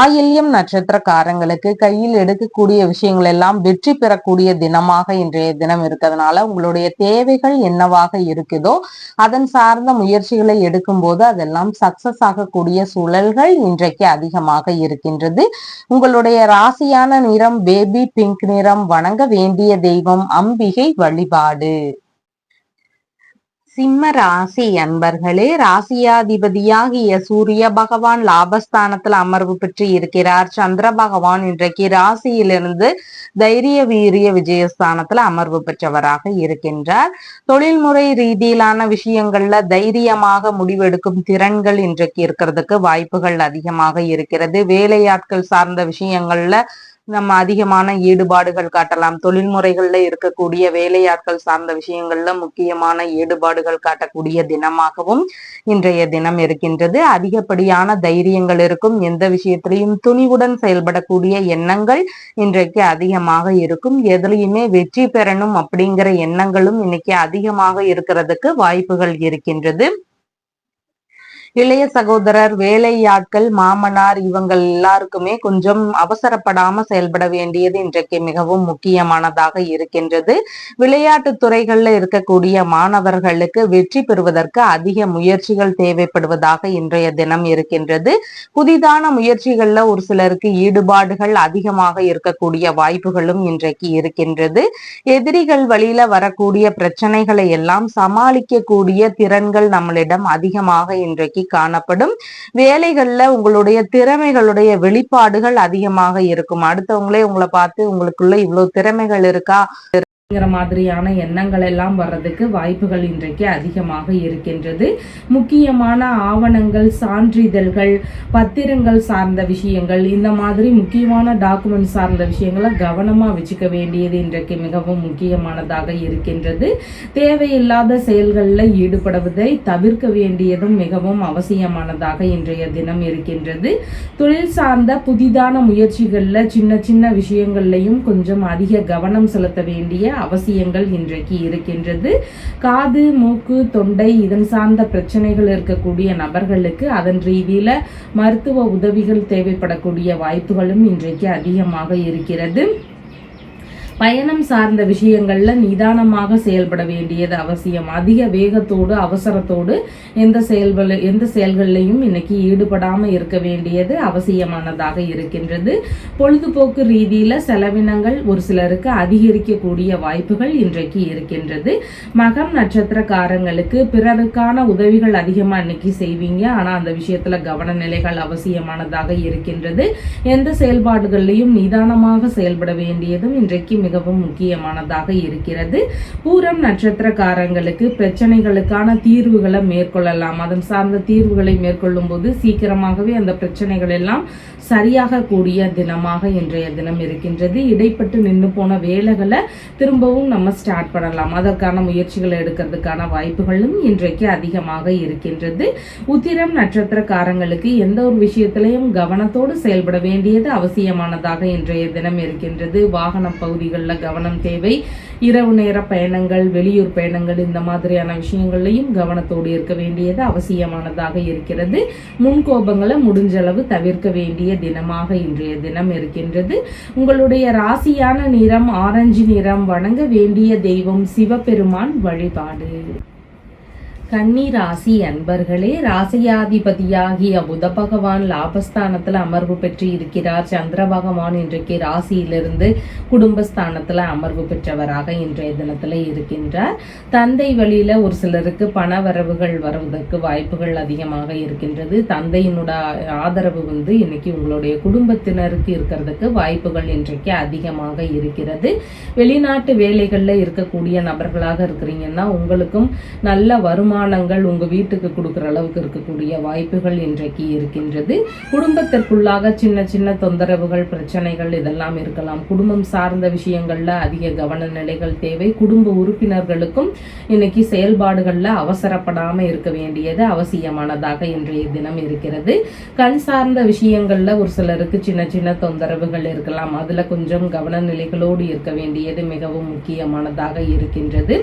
ஆயில்யம் நட்சத்திரக்காரங்களுக்கு கையில் எடுக்கக்கூடிய விஷயங்கள் எல்லாம் வெற்றி பெறக்கூடிய தினமாக இன்றைய தினம் இருக்கிறதுனால உங்களுடைய தேவைகள் என்னவாக இருக்குதோ அதன் சார்ந்த முயற்சிகளை எடுக்கும் போது அதெல்லாம் சக்சஸ் ஆகக்கூடிய சூழல்கள் இன்றைக்கு அதிகமாக இருக்கின்றது. உங்களுடைய ராசியான நிறம் பேபி பிங்க் நிறம். வணங்க வேண்டிய தெய்வம் அம்பிகை வழிபாடு. சிம்ம ராசி அன்பர்களே, ராசியாதிபதியாகிய சூரிய பகவான் லாபஸ்தானத்துல அமர்வு பெற்று இருக்கிறார். சந்திர பகவான் இன்றைக்கு ராசியிலிருந்து தைரிய வீரிய விஜயஸ்தானத்துல அமர்வு பெற்றவராக இருக்கின்றார். தொழில்முறை ரீதியிலான விஷயங்கள்ல தைரியமாக முடிவெடுக்கும் திறன்கள் இன்றைக்கு இருக்கிறதுக்கு வாய்ப்புகள் அதிகமாக இருக்கிறது. வேலையாட்கள் சார்ந்த விஷயங்கள்ல நம்ம அதிகமான ஈடுபாடுகள் காட்டலாம். தொழில்முறைகள்ல இருக்கக்கூடிய வேலையாட்கள் சார்ந்த விஷயங்கள்ல முக்கியமான ஈடுபாடுகள் காட்டக்கூடிய தினமாகவும் இன்றைய தினம் இருக்கின்றது. அதிகப்படியான தைரியங்கள் இருக்கும். எந்த விஷயத்திலையும் துணிவுடன் செயல்படக்கூடிய எண்ணங்கள் இன்றைக்கு அதிகமாக இருக்கும். எதுலையுமே வெற்றி பெறணும் அப்படிங்கிற எண்ணங்களும் இன்னைக்கு அதிகமாக இருக்கிறதுக்கு வாய்ப்புகள் இருக்கின்றது. இளைய சகோதரர், வேலையாட்கள், மாமனார் இவங்க எல்லாருக்குமே கொஞ்சம் அவசரப்படாம செயல்பட வேண்டியது இன்றைக்கு மிகவும் முக்கியமானதாக இருக்கின்றது. விளையாட்டு துறைகள்ல இருக்கக்கூடிய மாணவர்களுக்கு வெற்றி பெறுவதற்கு அதிக முயற்சிகள் தேவைப்படுவதாக இன்றைய தினம் இருக்கின்றது. புதிதான முயற்சிகள்ல ஒரு சிலருக்கு ஈடுபாடுகள் அதிகமாக இருக்கக்கூடிய வாய்ப்புகளும் இன்றைக்கு இருக்கின்றது. எதிரிகள் வழியில வரக்கூடிய பிரச்சனைகளை எல்லாம் சமாளிக்கக்கூடிய திறன்கள் நம்மளிடம் அதிகமாக இன்றைக்கு காணப்படும். வேலைகள்ல உங்களுடைய திறமைகளுடைய வெளிப்பாடுகள் அதிகமாக இருக்கும். அடுத்தவங்களே உங்களை பார்த்து உங்களுக்குள்ள இவ்வளவு திறமைகள் இருக்கா மாதிரியான எண்ணங்கள் எல்லாம் வர்றதுக்கு வாய்ப்புகள் இன்றைக்கு அதிகமாக இருக்கின்றது. முக்கியமான ஆவணங்கள், சான்றிதழ்கள், பத்திரங்கள் சார்ந்த விஷயங்கள், இந்த மாதிரி முக்கியமான டாக்குமெண்ட் சார்ந்த விஷயங்களை கவனமா வச்சுக்க வேண்டியது இன்றைக்கு மிகவும் முக்கியமானதாக இருக்கின்றது. தேவையில்லாத செயல்களில் ஈடுபடுவதை தவிர்க்க வேண்டியதும் மிகவும் அவசியமானதாக இன்றைய தினம் இருக்கின்றது. தொழில் சார்ந்த புதிதான முயற்சிகள்ல சின்ன சின்ன விஷயங்கள்லையும் கொஞ்சம் அதிக கவனம் செலுத்த வேண்டிய அவசியங்கள் இன்றைக்கு இருக்கின்றது. காது, மூக்கு, தொண்டை இதன் சார்ந்த பிரச்சனைகள் இருக்கக்கூடிய நபர்களுக்கு அதன் ரீதியில மருத்துவ உதவிகள் தேவைப்படக்கூடிய வாய்ப்புகளும் இன்றைக்கு அதிகமாக இருக்கிறது. பயணம் சார்ந்த விஷயங்கள்ல நிதானமாக செயல்பட வேண்டியது அவசியம். அதிக வேகத்தோடு அவசரத்தோடு எந்த செயல்கள்லையும் இன்னைக்கு ஈடுபடாம இருக்க வேண்டியது அவசியமானதாக இருக்கின்றது. பொழுதுபோக்கு ரீதியில செலவினங்கள் ஒரு சிலருக்கு அதிகரிக்கக்கூடிய வாய்ப்புகள் இன்றைக்கு இருக்கின்றது. மகம் நட்சத்திரக்காரங்களுக்கு பிறருக்கான உதவிகள் அதிகமா இன்னைக்கு செய்வீங்க. ஆனா அந்த விஷயத்துல கவன நிலைகள் அவசியமானதாக இருக்கின்றது. எந்த செயல்பாடுகள்லையும் நிதானமாக செயல்பட வேண்டியதும் இன்றைக்கு மிகவும் முக்கியமானதாக இருக்கிறது. பூரம் நட்சத்திரக்காரங்களுக்கு பிரச்சனைகளுக்கான தீர்வுகளை மேற்கொள்ளலாம். அதன் சார்ந்த தீர்வுகளை மேற்கொள்ளும் போது சீக்கிரமாகவே அந்த பிரச்சனைகள் எல்லாம் சரியாக கூடிய தினமாக இன்றைய தினம் இருக்கின்றது. இடைப்பட்டு நின்று போன வேலைகளை திரும்பவும் நம்ம ஸ்டார்ட் பண்ணலாம். அதற்கான முயற்சிகளை எடுக்கிறதுக்கான வாய்ப்புகளும் இன்றைக்கு அதிகமாக இருக்கின்றது. உத்திரம் நட்சத்திரக்காரங்களுக்கு எந்த ஒரு விஷயத்திலையும் கவனத்தோடு செயல்பட வேண்டியது அவசியமானதாக இன்றைய தினம் இருக்கின்றது. வாகன பகுதிகளில் கவனம் தேவை. இரவு நேர பயணங்கள், வெளியூர் பயணங்கள் இந்த மாதிரியான விஷயங்களையும் கவனத்தோடு இருக்க வேண்டியது அவசியமானதாக இருக்கிறது. முன்கோபங்களை முடிஞ்சளவு தவிர்க்க வேண்டிய தினமாக இன்றைய தினம் இருக்கின்றது. உங்களுடைய ராசியான நிறம் ஆரஞ்சு நிறம். வணங்க வேண்டிய தெய்வம் சிவபெருமான் வழிபாடு. கன்னி ராசி அன்பர்களே, ராசியாதிபதியாகிய புத பகவான் லாபஸ்தானத்துல அமர்வு பெற்று இருக்கிறார். சந்திர பகவான் இன்றைக்கு ராசியிலிருந்து குடும்பஸ்தானத்துல அமர்வு பெற்றவராக இன்றைய தினத்துல இருக்கின்றார். தந்தை வழியில ஒரு சிலருக்கு பண வரவுகள் வருவதற்கு வாய்ப்புகள் அதிகமாக இருக்கின்றது. தந்தையினோட ஆதரவு இன்னைக்கு உங்களுடைய குடும்பத்தினருக்கு இருக்கிறதுக்கு வாய்ப்புகள் இன்றைக்கு அதிகமாக இருக்கிறது. வெளிநாட்டு வேலைகள்ல இருக்கக்கூடிய நபர்களாக இருக்கிறீங்கன்னா உங்களுக்கும் நல்ல வருமானங்கள் உங்க வீட்டுக்கு கொடுக்கிற அளவுக்கு இருக்கக்கூடிய வாய்ப்புகள் இன்றைக்கு இருக்கின்றது. குடும்பத்திற்குள்ளாக சின்ன சின்ன தொந்தரவுகள், பிரச்சனைகள் இதெல்லாம் இருக்கலாம். குடும்பம் சார்ந்த விஷயங்கள்ல அதிக கவன நிலைகள் தேவை. குடும்ப உறுப்பினர்களுக்கும் இன்னைக்கு செயல்பாடுகள்ல அவசரப்படாம இருக்க வேண்டியது அவசியமானதாக இன்றைய தினம் இருக்கிறது. கண் சார்ந்த விஷயங்கள்ல ஒரு சிலருக்கு சின்ன சின்ன தொந்தரவுகள் இருக்கலாம். அதுல கொஞ்சம் கவன நிலைகளோடு இருக்க வேண்டியது மிகவும் முக்கியமானதாக இருக்கின்றது.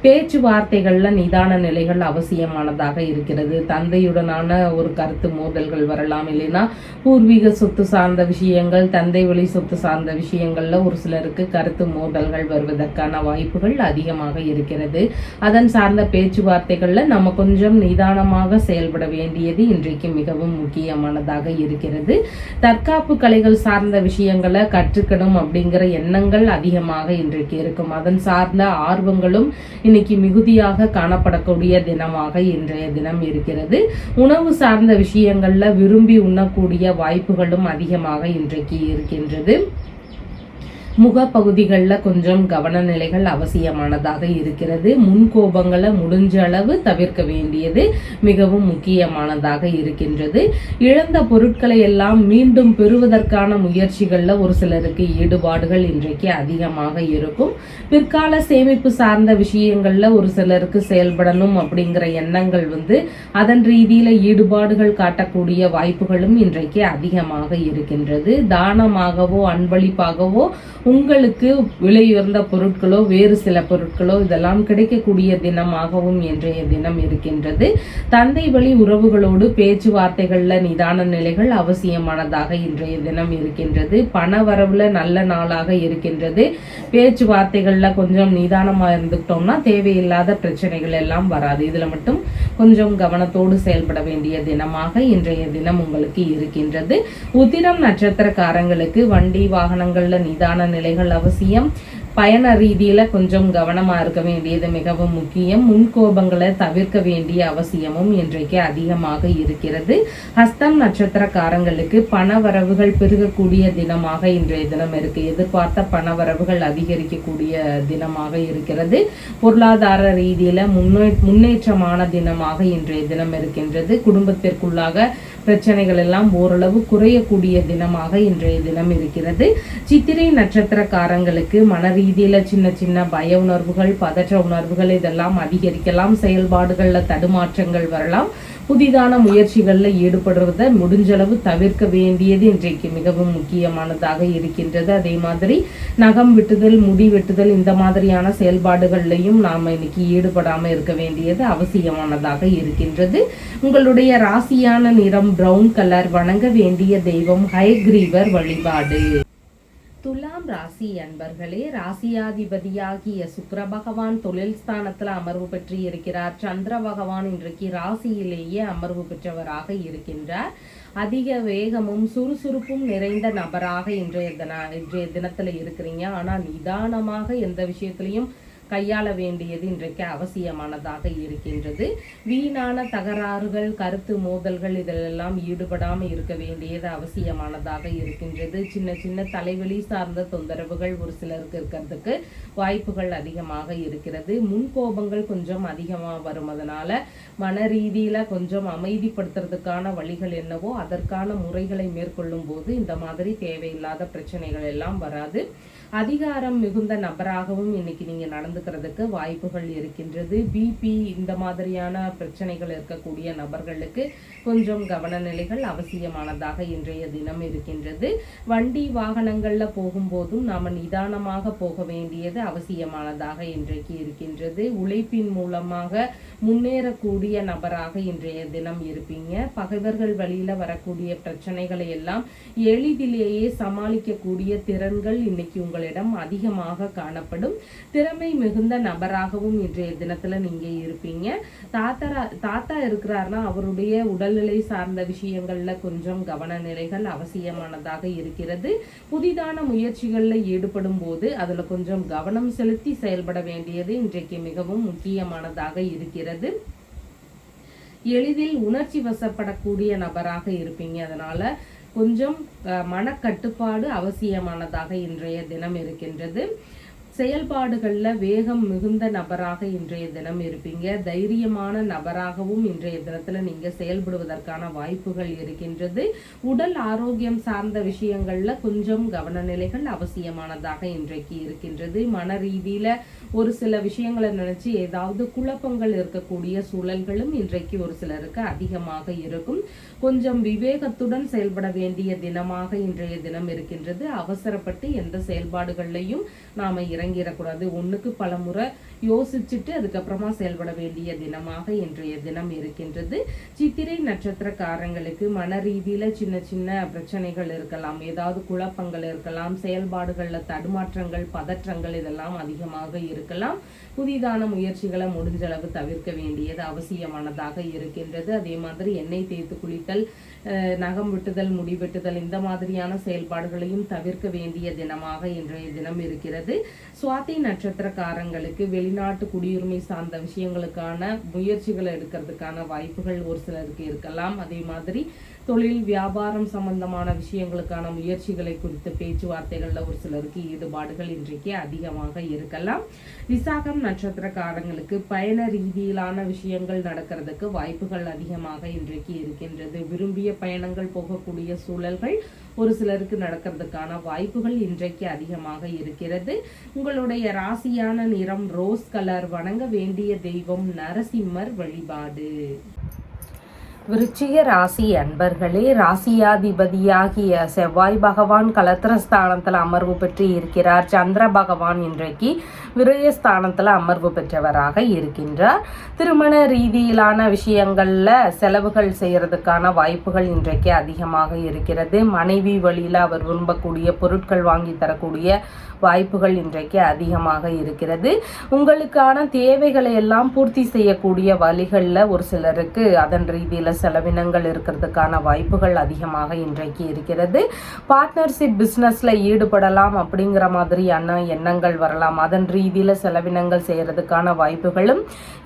பேச்சுவார்த்தைகள்ல நிதான நிலைகள் அவசியமானதாக இருக்கிறது. தந்தையுடனான ஒரு கருத்து மோதல்கள் வரலாம். இல்லைன்னா பூர்வீக சொத்து சார்ந்த விஷயங்கள், தந்தை வழி சொத்து சார்ந்த விஷயங்கள்ல ஒரு சிலருக்கு கருத்து மோதல்கள் வருவதற்கான வாய்ப்புகள் அதிகமாக இருக்கிறது. அதன் சார்ந்த பேச்சுவார்த்தைகள்ல நம்ம கொஞ்சம் நிதானமாக செயல்பட வேண்டியது இன்றைக்கு மிகவும் முக்கியமானதாக இருக்கிறது. தற்காப்பு கலைகள் சார்ந்த விஷயங்களை கற்றுக்கணும் அப்படிங்கிற எண்ணங்கள் அதிகமாக இன்றைக்கு இருக்கும். அதன் சார்ந்த ஆர்வங்களும் இன்னைக்கு மிகுதியாக காணப்படக்கூடிய தினமாக இன்றைய தினம் இருக்கிறது. உணவு சார்ந்த விஷயங்கள்ல விரும்பி உண்ணக்கூடிய வாய்ப்புகளும் அதிகமாக இன்றைக்கு இருக்கின்றது. முகப்பகுதிகளில் கொஞ்சம் கவன நிலைகள் அவசியமானதாக இருக்கிறது. முன்கோபங்களை முடிஞ்ச அளவு தவிர்க்க வேண்டியது மிகவும் முக்கியமானதாக இருக்கின்றது. இழந்த பொருட்களை எல்லாம் மீண்டும் பெறுவதற்கான முயற்சிகள்ல ஒரு சிலருக்கு ஈடுபாடுகள் இன்றைக்கு அதிகமாக இருக்கும். பிற்கால சேமிப்பு சார்ந்த விஷயங்கள்ல ஒரு சிலருக்கு செயல்படணும் அப்படிங்கிற எண்ணங்கள் அதன் ரீதியில ஈடுபாடுகள் காட்டக்கூடிய வாய்ப்புகளும் இன்றைக்கு அதிகமாக இருக்கின்றது. தானமாகவோ அன்பளிப்பாகவோ உங்களுக்கு விலையுயர்ந்த பொருட்களோ வேறு சில பொருட்களோ இதெல்லாம் கிடைக்கக்கூடிய தினமாகவும் இன்றைய தினம் இருக்கின்றது. தந்தை வழி உறவுகளோடு பேச்சுவார்த்தைகள்ல நிதான நிலைகள் அவசியமானதாக இன்றைய தினம் இருக்கின்றது. பண வரவுல நல்ல நாளாக இருக்கின்றது. பேச்சுவார்த்தைகள்ல கொஞ்சம் நிதானமா இருந்துட்டோம்னா தேவையில்லாத பிரச்சனைகள் எல்லாம் வராது. இதுல மட்டும் கொஞ்சம் கவனத்தோடு செயல்பட வேண்டிய தினமாக இன்றைய தினம் உங்களுக்கு இருக்கின்றது. உத்திரம் நட்சத்திரக்காரங்களுக்கு வண்டி வாகனங்கள்ல நிதான நிலைகள் அவசியம். பயண ரீதியில கொஞ்சம் கவனமா இருக்க வேண்டியது மிகவும் முக்கியம். முன்கோபங்களை தவிர்க்க வேண்டிய அவசியமும் இன்றைக்கு அதிகமாக இருக்கிறது. ஹஸ்தம் நட்சத்திரக்காரங்களுக்கு பண வரவுகள் பெருகக்கூடிய தினமாக இன்றைய தினம் இருக்கு. எதிர்பார்த்த பண வரவுகள் அதிகரிக்கக்கூடிய தினமாக இருக்கிறது. பொருளாதார ரீதியில முன்னேற்றமான தினமாக இன்றைய தினம் இருக்கின்றது. குடும்பத்திற்குள்ளாக பிரச்சனைகள் எல்லாம் ஓரளவு குறையக்கூடிய தினமாக இன்றைய தினம் இருக்கிறது. சித்திரை நட்சத்திரக்காரங்களுக்கு மன ரீதியில சின்ன சின்ன பய உணர்வுகள், பதற்ற உணர்வுகள் இதெல்லாம் அதிகரிக்கலாம். செயல்பாடுகள்ல தடுமாற்றங்கள் வரலாம். புதிதான முயற்சிகள்ல ஈடுபடுறத முடிஞ்சளவு தவிர்க்க வேண்டியது இன்றைக்கு மிகவும் முக்கியமானதாக இருக்கின்றது. அதே மாதிரி நகம் வெட்டுதல், முடி வெட்டுதல் இந்த மாதிரியான செயல்பாடுகள்லையும் நாம இன்னைக்கு ஈடுபடாம இருக்க வேண்டியது அவசியமானதாக இருக்கின்றது. உங்களுடைய ராசியான நிறம் பிரவுன் கலர். வணங்க வேண்டிய தெய்வம் ஹயக்ரீவர் வழிபாடு. துலாம் ராசி அன்பர்களே, ராசியாதிபதியாகிய சுக்கிர பகவான் தொழில் ஸ்தானத்துல அமர்வு பெற்று இருக்கிறார். சந்திர பகவான் இன்றைக்கு ராசியிலேயே அமர்வு பெற்றவராக இருக்கின்றார். அதிக வேகமும் சுறுசுறுப்பும் நிறைந்த நபராக இன்றைய தினத்துல இருக்கிறீங்க. ஆனா நிதானமாக எந்த விஷயத்திலையும் கையாள வேண்டியது இன்றைக்கு அவசியமானதாக இருக்கின்றது. வீணான தகராறுகள், கருத்து மோதல்கள் இதிலெல்லாம் ஈடுபடாம இருக்க வேண்டியது அவசியமானதாக இருக்கின்றது. சின்ன சின்ன தலைவலி சார்ந்த தொந்தரவுகள் ஒரு சிலருக்கு இருக்கிறதுக்கு வாய்ப்புகள் அதிகமாக இருக்கிறது. முன்கோபங்கள் கொஞ்சம் அதிகமாக வரும். அதனால மன ரீதியில கொஞ்சம் அமைதிப்படுத்துறதுக்கான வழிகள் என்னவோ அதற்கான முறைகளை மேற்கொள்ளும் போது இந்த மாதிரி தேவையில்லாத பிரச்சனைகள் எல்லாம் வராது. அதிகாரம் மிகுந்த நபராகவும் இன்னைக்கு நீங்க நடந்துக்கிறதுக்கு வாய்ப்புகள் இருக்கின்றது. பிபி இந்த மாதிரியான பிரச்சனைகள் இருக்கக்கூடிய நபர்களுக்கு கொஞ்சம் கவன நிலைகள் அவசியமானதாக இன்றைய தினம் இருக்கின்றது. வண்டி வாகனங்கள்ல போகும்போதும் நாம நிதானமாக போக வேண்டியது அவசியமானதாக இன்றைக்கு இருக்கின்றது. உழைப்பின் மூலமாக முன்னேறக்கூடிய நபராக இன்றைய தினம் இருப்பீங்க. பகைவர்கள் வழியில வரக்கூடிய பிரச்சனைகளை எல்லாம் எளிதிலேயே சமாளிக்கக்கூடிய திறன்கள் இன்னைக்கு உங்களுக்கு உங்களிடம் அதிகமாக காணப்படும். திறமை மிகுந்த நபராகவும் இன்றைய தினத்துல நீங்க இருப்பீங்க. தாத்தா இருக்கிறாருன்னா அவருடைய உடல்நிலை சார்ந்த விஷயங்கள்ல கொஞ்சம் கவன நிலைகள் அவசியமானதாக இருக்கிறது. புதிதான முயற்சிகள்ல ஈடுபடும் போது அதுல கொஞ்சம் கவனம் செலுத்தி செயல்பட வேண்டியது இன்றைக்கு மிகவும் முக்கியமானதாக இருக்கிறது. எளிதில் உணர்ச்சி வசப்படக்கூடிய நபராக இருப்பீங்க. அதனால கொஞ்சம் மனக்கட்டுப்பாடு அவசியமானதாக இன்றைய தினம் இருக்கின்றது. செயல்பாடுகள்ல வேகம் மிகுந்த நபராக இன்றைய தினம் இருப்பீங்க. தைரியமான நபராகவும் இன்றைய தினத்துல நீங்க செயல்படுவதற்கான வாய்ப்புகள் இருக்கின்றது. உடல் ஆரோக்கியம் சார்ந்த விஷயங்கள்ல கொஞ்சம் கவனநிலைகள் அவசியமானதாக இன்றைக்கு இருக்கின்றது. மன ரீதியில ஒரு சில விஷயங்களை நினைச்சு ஏதாவது குழப்பங்கள் இருக்கக்கூடிய சூழல்களும் இன்றைக்கு ஒரு சிலருக்கு அதிகமாக இருக்கும். கொஞ்சம் விவேகத்துடன் செயல்பட வேண்டிய தினமாக இன்றைய தினம் இருக்கின்றது. அவசரப்பட்டு எந்த செயல்பாடுகள்லையும் நாம இறங்கிடக்கூடாது. ஒண்ணுக்கு பல முறை யோசிச்சுட்டு அதுக்கப்புறமா செயல்பட வேண்டிய தினமாக இன்றைய தினம் இருக்கின்றது. சித்திரை நட்சத்திரக்காரங்களுக்கு மன ரீதியில சின்ன சின்ன பிரச்சனைகள் இருக்கலாம், ஏதாவது குழப்பங்கள் இருக்கலாம், செயல்பாடுகள்ல தடுமாற்றங்கள் பதற்றங்கள் இதெல்லாம் அதிகமாக இருக்கலாம். புதிதான முயற்சிகளை முடிஞ்ச அளவு தவிர்க்க வேண்டியது அவசியமானதாக இருக்கின்றது. அதே மாதிரி எண்ணெய் தேய்த்து குளித்தல், நகம் வெட்டுதல், முடி வெட்டுதல் இந்த மாதிரியான செயல்பாடுகளையும் தவிர்க்க வேண்டிய தினமாக இன்றைய தினம் இருக்கிறது. சுவாதி நட்சத்திரக்காரங்களுக்கு வெளிநாட்டு குடியுரிமை சார்ந்த விஷயங்களுக்கான முயற்சிகளை எடுக்கிறதுக்கான வாய்ப்புகள் ஒரு சிலருக்கு இருக்கலாம். அதே மாதிரி தொழில் வியாபாரம் சம்பந்தமான விஷயங்களுக்கான முயற்சிகளை குறித்த பேச்சுவார்த்தைகள்ல ஒரு சிலருக்கு ஈடுபாடுகள் இன்றைக்கு அதிகமாக இருக்கலாம். விசாகம் நட்சத்திரக்காரங்களுக்கு பயண ரீதியிலான விஷயங்கள் நடக்கிறதுக்கு வாய்ப்புகள் அதிகமாக இன்றைக்கு இருக்கின்றது. விரும்பிய பயணங்கள் போகக்கூடிய சூழல்கள் ஒரு சிலருக்கு நடக்கிறதுக்கான வாய்ப்புகள் இன்றைக்கு அதிகமாக இருக்கிறது. உங்களுடைய ராசியான நிறம் ரோஸ் கலர். வணங்க வேண்டிய தெய்வம் நரசிம்மர் வழிபாடு. விருச்சிக ராசி அன்பர்களே, ராசியாதிபதியாகிய செவ்வாய் பகவான் கலத்திரஸ்தானத்துல அமர்வு பெற்று இருக்கிறார். சந்திர பகவான் இன்றைக்கு விரயஸ்தானத்துல அமர்வு பெற்றவராக இருக்கின்றார். திருமண ரீதியிலான விஷயங்கள்ல செலவுகள் செய்யறதுக்கான வாய்ப்புகள் இன்றைக்கு அதிகமாக இருக்கிறது. மனைவி வழியில அவர் விரும்பக்கூடிய பொருட்கள் வாங்கி தரக்கூடிய வாய்ப்புகள் இன்றைக்கு அதிகமாக இருக்கிறது. உங்களுக்கான தேவைகளை எல்லாம் பூர்த்தி செய்யக்கூடிய வழிகளில் ஒரு சிலருக்கு அதன் ரீதியில் செலவினங்கள் இருக்கிறதுக்கான வாய்ப்புகள் அதிகமாக இன்றைக்கு இருக்கிறது. பார்ட்னர்ஷிப் பிஸ்னஸில் ஈடுபடலாம் அப்படிங்கிற மாதிரியான எண்ணங்கள் வரலாம். அதன் ரீதியில் செலவினங்கள் செய்யறதுக்கான வாய்ப்புகளும்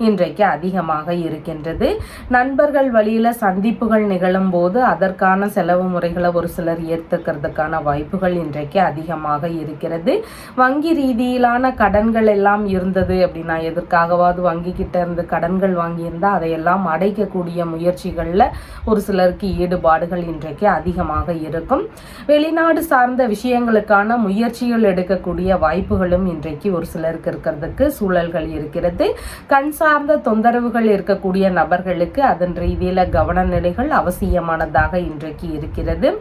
இன்றைக்கு அதிகமாக இருக்கின்றது. நண்பர்கள் வழியில் சந்திப்புகள் நிகழும் போது அதற்கான செலவு முறைகளை ஒரு சிலர் ஏற்றுக்கிறதுக்கான வாய்ப்புகள் இன்றைக்கு அதிகமாக இருக்கிறது. வங்கி ரீதியிலான கடன்கள் எல்லாம் இருந்தது அப்படின்னா, எதற்காகவாவது வங்கி கிட்ட இருந்து கடன்கள் வாங்கியிருந்தா அதையெல்லாம் அடைக்கக்கூடிய முயற்சிகள்ல ஒரு சிலருக்கு ஈடுபாடுகள் இன்றைக்கு அதிகமாக இருக்கும். வெளிநாடு சார்ந்த விஷயங்களுக்கான முயற்சிகள் எடுக்கக்கூடிய வாய்ப்புகளும் இன்றைக்கு ஒரு சிலருக்கு இருக்கிறதுக்கு சூழல்கள் இருக்கிறது. கண் சார்ந்த தொந்தரவுகள் இருக்கக்கூடிய நபர்களுக்கு அதன் ரீதியில கவனநிலைகள் அவசியமானதாக இன்றைக்கு இருக்கிறது.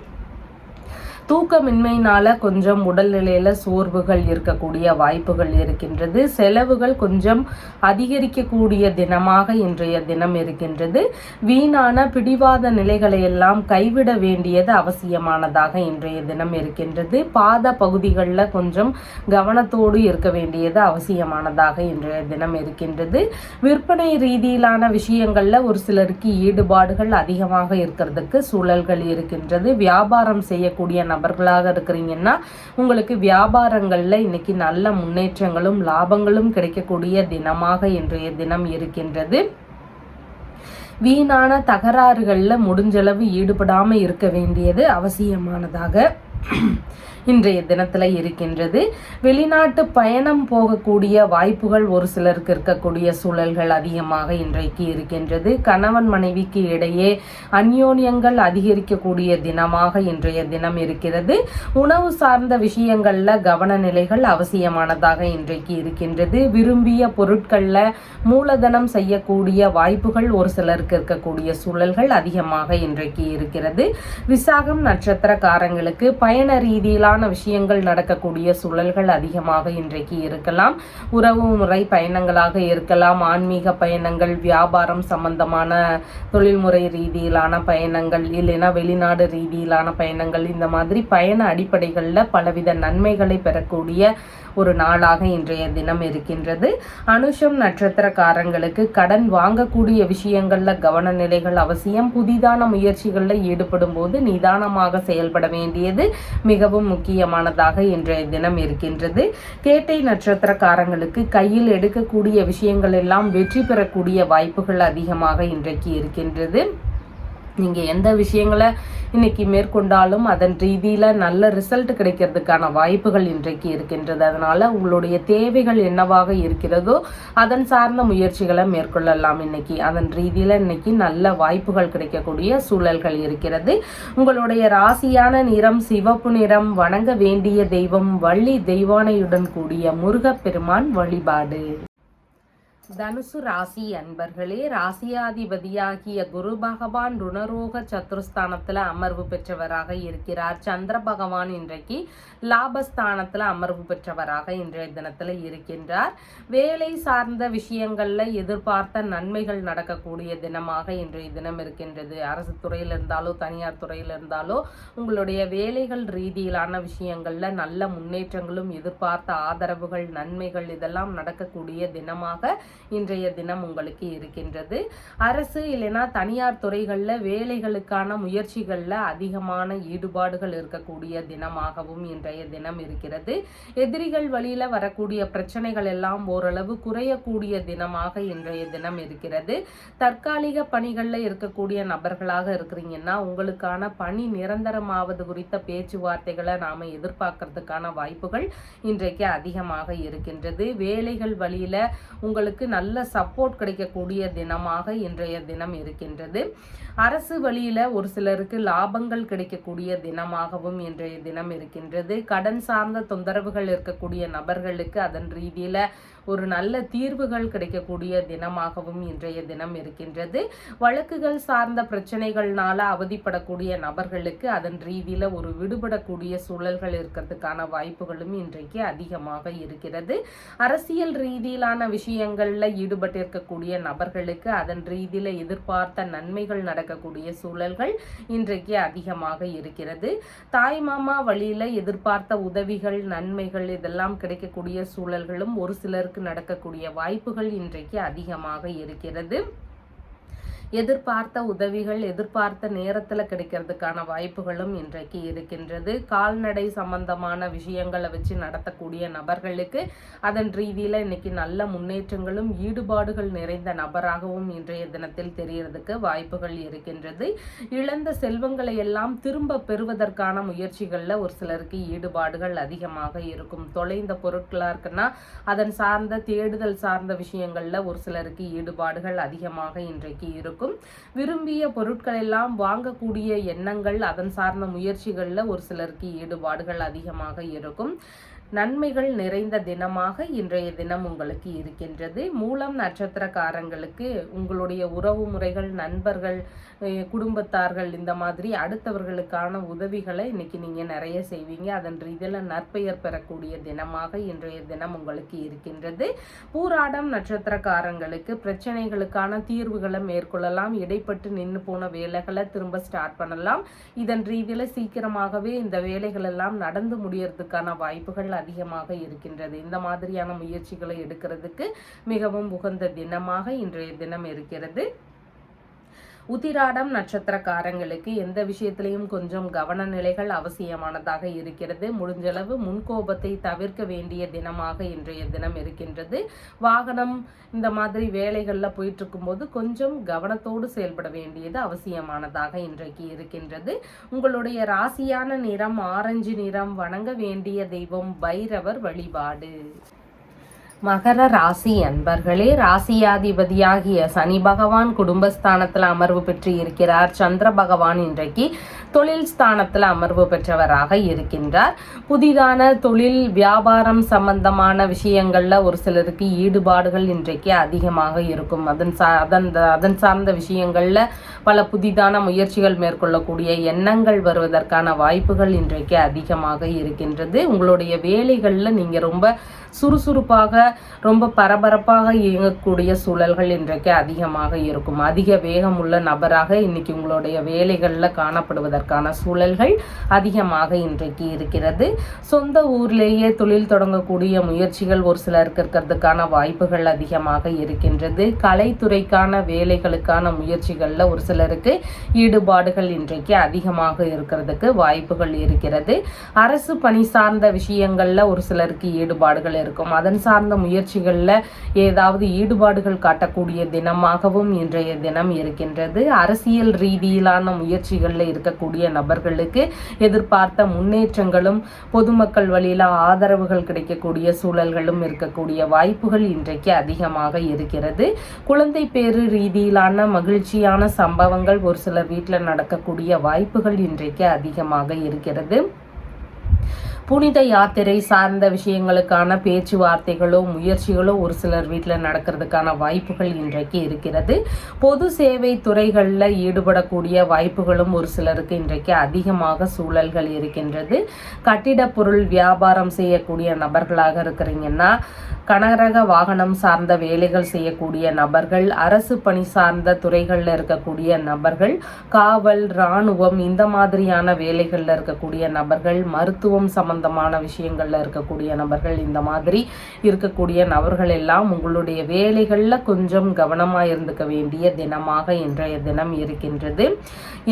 தூக்கமின்மையினால கொஞ்சம் உடல்நிலையில சோர்வுகள் இருக்கக்கூடிய வாய்ப்புகள் இருக்கின்றது. செலவுகள் கொஞ்சம் அதிகரிக்கக்கூடிய தினமாக இன்றைய தினம் இருக்கின்றது. வீணான பிடிவாத நிலைகளை எல்லாம் கைவிட வேண்டியது அவசியமானதாக இன்றைய தினம் இருக்கின்றது. பாத பகுதிகளில் கொஞ்சம் கவனத்தோடு இருக்க வேண்டியது அவசியமானதாக இன்றைய தினம் இருக்கின்றது. விற்பனை ரீதியிலான விஷயங்கள்ல ஒரு சிலருக்கு ஈடுபாடுகள் அதிகமாக இருக்கிறதுக்கு சூழல்கள் இருக்கின்றது. வியாபாரம் செய்யக்கூடிய நபர்களாக இருக்கிறீங்கன்னா உங்களுக்கு வியாபாரங்கள்ல இன்னைக்கு நல்ல முன்னேற்றங்களும் லாபங்களும் கிடைக்கக்கூடிய தினமாக இன்றைய தினம் இருக்கின்றது. வீணான தகராறுகள்ல முடிஞ்சளவு ஈடுபடாம இருக்க வேண்டியது அவசியமானதாக இன்றைய தினத்துல இருக்கின்றது. வெளிநாட்டு பயணம் போகக்கூடிய வாய்ப்புகள் ஒரு சிலருக்கு இருக்கக்கூடிய சூழல்கள் அதிகமாக இன்றைக்கு இருக்கின்றது. கணவன் மனைவிக்கு இடையே அந்யோன்யங்கள் அதிகரிக்கக்கூடிய தினமாக இன்றைய தினம் இருக்கிறது. உணவு சார்ந்த விஷயங்கள்ல கவனநிலைகள் அவசியமானதாக இன்றைக்கு இருக்கின்றது. விரும்பிய பொருட்கள்ல மூலதனம் செய்யக்கூடிய வாய்ப்புகள் ஒரு சிலருக்கு இருக்கக்கூடிய சூழல்கள் அதிகமாக இன்றைக்கு இருக்கிறது. விசாகம் நட்சத்திரக்காரங்களுக்கு பயண ரீதியிலான சிக்கலான விஷயங்கள் நடக்கக்கூடிய சூழல்கள் அதிகமாக இன்றைக்கு இருக்கலாம். உறவு முறை பயணங்களாக இருக்கலாம், ஆன்மீக பயணங்கள், வியாபாரம் சம்பந்தமான தொழில்முறை ரீதியிலான பயணங்கள், இல்லைன்னா வெளிநாடு ரீதியிலான பயணங்கள், இந்த மாதிரி பயண அடிப்படைகளில் பலவித நன்மைகளை பெறக்கூடிய ஒரு நாளாக இன்றைய தினம் இருக்கின்றது. அனுஷம் நட்சத்திரக்காரங்களுக்கு கடன் வாங்கக்கூடிய விஷயங்கள்ல கவன நிலைகள் அவசியம். புதிதான முயற்சிகளில் ஈடுபடும் போது நிதானமாக செயல்பட வேண்டியது மிகவும் முக்கியமானதாக இன்றைய தினம் இருக்கின்றது. கேட்டை நட்சத்திரக்காரங்களுக்கு கையில் எடுக்கக்கூடிய விஷயங்கள் எல்லாம் வெற்றி பெறக்கூடிய வாய்ப்புகள் அதிகமாக இன்றைக்கு இருக்கின்றது. நீங்கள் எந்த விஷயங்களை இன்னைக்கு மேற்கொண்டாலும் அதன் ரீதியில் நல்ல ரிசல்ட் கிடைக்கிறதுக்கான வாய்ப்புகள் இன்றைக்கு இருக்கின்றது. அதனால் உங்களுடைய தேவைகள் என்னவாக இருக்கிறதோ அதன் சார்ந்த முயற்சிகளை மேற்கொள்ளலாம். இன்னைக்கு அதன் ரீதியில் இன்னைக்கு நல்ல வாய்ப்புகள் கிடைக்கக்கூடிய சூழல்கள் இருக்கிறது. உங்களுடைய ராசியான நிறம் சிவப்பு நிறம். வணங்க வேண்டிய தெய்வம் வள்ளி தெய்வானையுடன் கூடிய முருகப்பெருமான் வழிபாடு. தனுசு ராசி அன்பர்களே, ராசியாதிபதியாகிய குரு பகவான் ருணரோக சத்துருஸ்தானத்துல அமர்வு பெற்றவராக இருக்கிறார். சந்திர பகவான் இன்றைக்கு லாபஸ்தானத்துல அமர்வு பெற்றவராக இன்றைய தினத்துல இருக்கின்றார். வேலை சார்ந்த விஷயங்கள்ல எதிர்பார்த்த நன்மைகள் நடக்கக்கூடிய தினமாக இன்றைய தினம் இருக்கின்றது. அரசு துறையில் இருந்தாலோ தனியார் துறையில் இருந்தாலோ உங்களுடைய வேலைகள் ரீதியிலான விஷயங்கள்ல நல்ல முன்னேற்றங்களும் எதிர்பார்த்த ஆதரவுகள் நன்மைகள் இதெல்லாம் நடக்கக்கூடிய தினமாக இன்றைய தினம் உங்களுக்கு இருக்கின்றது. அரசு இல்லைன்னா தனியார் துறைகளில் வேலைகளுக்கான முயற்சிகளில் அதிகமான ஈடுபாடுகள் இருக்கக்கூடிய தினமாகவும் இன்றைய தினம் இருக்கிறது. எதிரிகள் வழியில வரக்கூடிய பிரச்சனைகள் எல்லாம் ஓரளவு குறையக்கூடிய தினமாக இன்றைய தினம் இருக்கிறது. தற்காலிக பணிகளில் இருக்கக்கூடிய நபர்களாக இருக்கிறீங்கன்னா உங்களுக்கான பணி நிரந்தரமாவது குறித்த பேச்சுவார்த்தைகளை நாம எதிர்பார்க்கறதுக்கான வாய்ப்புகள் இன்றைக்கு அதிகமாக இருக்கின்றது. வேலைகள் வழியில உங்களுக்கு நல்ல சப்போர்ட் கிடைக்கக்கூடிய தினமாக இன்றைய தினம் இருக்கின்றது. அரசு வழியில ஒரு சிலருக்கு லாபங்கள் கிடைக்கக்கூடிய தினமாகவும் இன்றைய தினம் இருக்கின்றது. கடன் சார்ந்த தொந்தரவுகள் இருக்கக்கூடிய நபர்களுக்கு அதன் ரீதியில ஒரு நல்ல தீர்வுகள் கிடைக்கக்கூடிய தினமாகவும் இன்றைய தினம் இருக்கின்றது. வழக்குகள் சார்ந்த பிரச்சனைகள்னால அவதிப்படக்கூடிய நபர்களுக்கு அதன் ரீதியில ஒரு விடுபடக்கூடிய சூழல்கள் இருக்கிறதுக்கான வாய்ப்புகளும் இன்றைக்கு அதிகமாக இருக்கிறது. அரசியல் ரீதியிலான விஷயங்கள்ல ஈடுபட்டிருக்கக்கூடிய நபர்களுக்கு அதன் ரீதியில எதிர்பார்த்த நன்மைகள் நடக்கக்கூடிய சூழல்கள் இன்றைக்கு அதிகமாக இருக்கிறது. தாய் மாமா வழியில எதிர்பார்த்த உதவிகள் நன்மைகள் இதெல்லாம் கிடைக்கக்கூடிய சூழல்களும் ஒரு சிலருக்கு நடக்கக்கூடிய வாய்ப்புகள் இன்றைக்கு அதிகமாக இருக்கிறது. எதிர்பார்த்த உதவிகள் எதிர்பார்த்த நேரத்துல கிடைக்கிறதுக்கான வாய்ப்புகளும் இன்றைக்கு இருக்கின்றது. கால்நடை சம்பந்தமான விஷயங்களை வச்சு நடத்தக்கூடிய நபர்களுக்கு அதன் ரீதியில இன்னைக்கு நல்ல முன்னேற்றங்களும் ஈடுபாடுகள் நிறைந்த நபராகவும் இன்றைய தினத்தில் தெரியறதுக்கு வாய்ப்புகள் இருக்கின்றது. இழந்த செல்வங்களை எல்லாம் திரும்ப பெறுவதற்கான முயற்சிகள்ல ஒரு சிலருக்கு ஈடுபாடுகள் அதிகமாக இருக்கும். தொலைந்த பொருட்களா இருக்குன்னா அதன் சார்ந்த தேடுதல் சார்ந்த விஷயங்கள்ல ஒரு சிலருக்கு ஈடுபாடுகள் அதிகமாக இன்றைக்கு இருக்கும். விரும்பிய பொருட்கள் எல்லாம் வாங்கக்கூடிய எண்ணங்கள் அதன் சார்ந்த முயற்சிகள்ல ஒரு சிலருக்கு ஈடுபாடுகள் அதிகமாக இருக்கும். நன்மைகள் நிறைந்த தினமாக இன்றைய தினம் உங்களுக்கு இருக்கின்றது. மூலம் நட்சத்திரக்காரங்களுக்கு உங்களுடைய உறவு முறைகள் நண்பர்கள் குடும்பத்தார்கள் இந்த மாதிரி அடுத்தவர்களுக்கான உதவிகளை இன்னைக்கு நீங்க நிறைய செய்வீங்க. அதன் ரீதியில நற்பெயர் பெறக்கூடிய தினமாக இன்றைய தினம் உங்களுக்கு இருக்கின்றது. பூராடம் நட்சத்திரக்காரங்களுக்கு பிரச்சனைகளுக்கான தீர்வுகளை மேற்கொள்ளலாம். இடைப்பட்டு நின்று போன வேலைகளை திரும்ப ஸ்டார்ட் பண்ணலாம். இதன் ரீதியில சீக்கிரமாகவே இந்த வேலைகள் எல்லாம் நடந்து முடியறதுக்கான வாய்ப்புகள் அதிகமாக இருக்கின்றது. இந்த மாதிரியான முயற்சிகளை எடுக்கிறதுக்கு மிகவும் உகந்த தினமாக இன்றைய தினம் இருக்கிறது. உத்திராடம் நட்சத்திரக்காரங்களுக்கு எந்த விஷயத்திலையும் கொஞ்சம் கவன நிலைகள் அவசியமானதாக இருக்கிறது. முடிஞ்சளவு முன்கோபத்தை தவிர்க்க வேண்டிய தினமாக இன்றைய தினம் இருக்கின்றது. வாகனம் இந்த மாதிரி வேலைகள்ல போயிட்டு இருக்கும்போது கொஞ்சம் கவனத்தோடு செயல்பட வேண்டியது அவசியமானதாக இன்றைக்கு இருக்கின்றது. உங்களுடைய ராசியான நிறம் ஆரஞ்சு நிறம். வணங்க வேண்டிய தெய்வம் பைரவர் வழிபாடு. மகர ராசி அன்பர்களே, ராசியாதிபதியாகிய சனி பகவான் குடும்பஸ்தானத்துல அமர்வு பெற்று இருக்கிறார். சந்திர பகவான் இன்றைக்கு தொழில் ஸ்தானத்தில் அமர்வு பெற்றவராக இருக்கின்றார். புதிதான தொழில் வியாபாரம் சம்பந்தமான விஷயங்கள்ல ஒரு சிலருக்கு ஈடுபாடுகள் இன்றைக்கு அதிகமாக இருக்கும். அதன் சார்ந்த விஷயங்கள்ல பல புதிதான முயற்சிகள் மேற்கொள்ளக்கூடிய எண்ணங்கள் வருவதற்கான வாய்ப்புகள் இன்றைக்கு அதிகமாக இருக்கின்றது. உங்களுடைய வேலைகள்ல நீங்க ரொம்ப சுறுசுறுப்பாக ரொம்ப பரபரப்பாக இயங்கக்கூடிய சூழல்கள் இன்றைக்கு அதிகமாக இருக்கும். அதிக வேகம் உள்ள நபராக இன்னைக்கு உங்களுடைய வேலைகளில் காணப்படுவதற்கான சூழல்கள் அதிகமாக இன்றைக்கு இருக்கிறது. சொந்த ஊர்லேயே தொழில் தொடங்கக்கூடிய முயற்சிகள் ஒரு சிலருக்கு இருக்கிறதுக்கான வாய்ப்புகள் அதிகமாக இருக்கின்றது. கலைத்துறைக்கான வேலைகளுக்கான முயற்சிகளில் ஒரு சிலருக்கு ஈடுபாடுகள் இன்றைக்கு அதிகமாக இருக்கிறதுக்கு வாய்ப்புகள் இருக்கிறது. அரசு பணி சார்ந்த விஷயங்கள்ல ஒரு சிலருக்கு ஈடுபாடுகள் இருக்கும். அதன் சார்ந்த முயற்சிகள்ல ஏதாவது ஈடுபாடுகள் காட்டக்கூடிய தினமாகவும் இன்றைய தினம் இருக்கின்றது. அரசியல் ரீதியிலான முயற்சிகள்ல இருக்கக்கூடிய நபர்களுக்கு எதிர்பார்த்த முன்னேற்றங்களும் பொதுமக்கள் வழியில ஆதரவுகள் கிடைக்கக்கூடிய சூழல்களும் இருக்கக்கூடிய வாய்ப்புகள் இன்றைக்கு அதிகமாக இருக்கிறது. குழந்தை பேறு ரீதியிலான மகிழ்ச்சியான சம்பவங்கள் ஒரு சிலர் வீட்டில் நடக்கக்கூடிய வாய்ப்புகள் இன்றைக்கு அதிகமாக இருக்கிறது. புனித யாத்திரை சார்ந்த விஷயங்களுக்கான பேச்சுவார்த்தைகளோ முயற்சிகளோ ஒரு சிலர் வீட்டில் நடக்கிறதுக்கான வாய்ப்புகள் இன்றைக்கு இருக்கிறது. பொது சேவை துறைகளில் ஈடுபடக்கூடிய வாய்ப்புகளும் ஒரு சிலருக்கு இன்றைக்கு அதிகமாக சூழல்கள் இருக்கின்றது. கட்டிட பொருள் வியாபாரம் செய்யக்கூடிய நபர்களாக இருக்கிறீங்கன்னா, கனரக வாகனம் சார்ந்த வேலைகள் செய்யக்கூடிய நபர்கள், அரசு பணி சார்ந்த துறைகளில் இருக்கக்கூடிய நபர்கள், காவல், இராணுவம் இந்த மாதிரியான வேலைகளில் இருக்கக்கூடிய நபர்கள், மருத்துவம் சம்பந்தமான விஷயங்கள்ல இருக்கக்கூடிய நபர்கள், இந்த மாதிரி இருக்கக்கூடிய நபர்கள் எல்லாம் உங்களுடைய வேலைகளில் கொஞ்சம் கவனமாக இருந்துக்க வேண்டிய தினமாக இன்றைய தினம் இருக்கின்றது.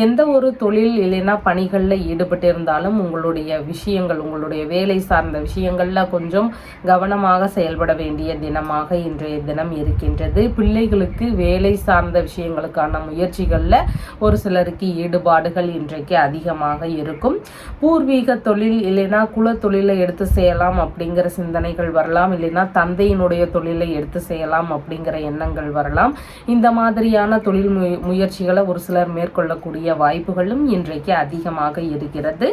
எந்த ஒரு தொழில் இல்லைன்னா பணிகளில் ஈடுபட்டு இருந்தாலும் உங்களுடைய விஷயங்கள், உங்களுடைய வேலை சார்ந்த விஷயங்கள்ல கொஞ்சம் கவனமாக செயல்பட வேண்டிய தினமாக இன்றைய தினம் இருக்கின்றது. பிள்ளைகளுக்கு வேலை சார்ந்த விஷயங்களுக்கான முயற்சிகள்ல ஒரு சிலருக்கு ஈடுபாடுகள் இன்றைக்கு அதிகமாக இருக்கும். பூர்வீக தொழில் இல்லைன்னா குல தொழிலை எடுத்து செய்யலாம் அப்படிங்கிற சிந்தனைகள் வரலாம். இல்லைன்னா தந்தையினுடைய தொழிலை எடுத்து செய்யலாம் அப்படிங்கிற எண்ணங்கள் வரலாம். இந்த மாதிரியான தொழில் முயற்சிகளை ஒரு சிலர் மேற்கொள்ளக்கூடிய வாய்ப்புகளும் இன்றைக்கு அதிகமாக இருக்கிறது.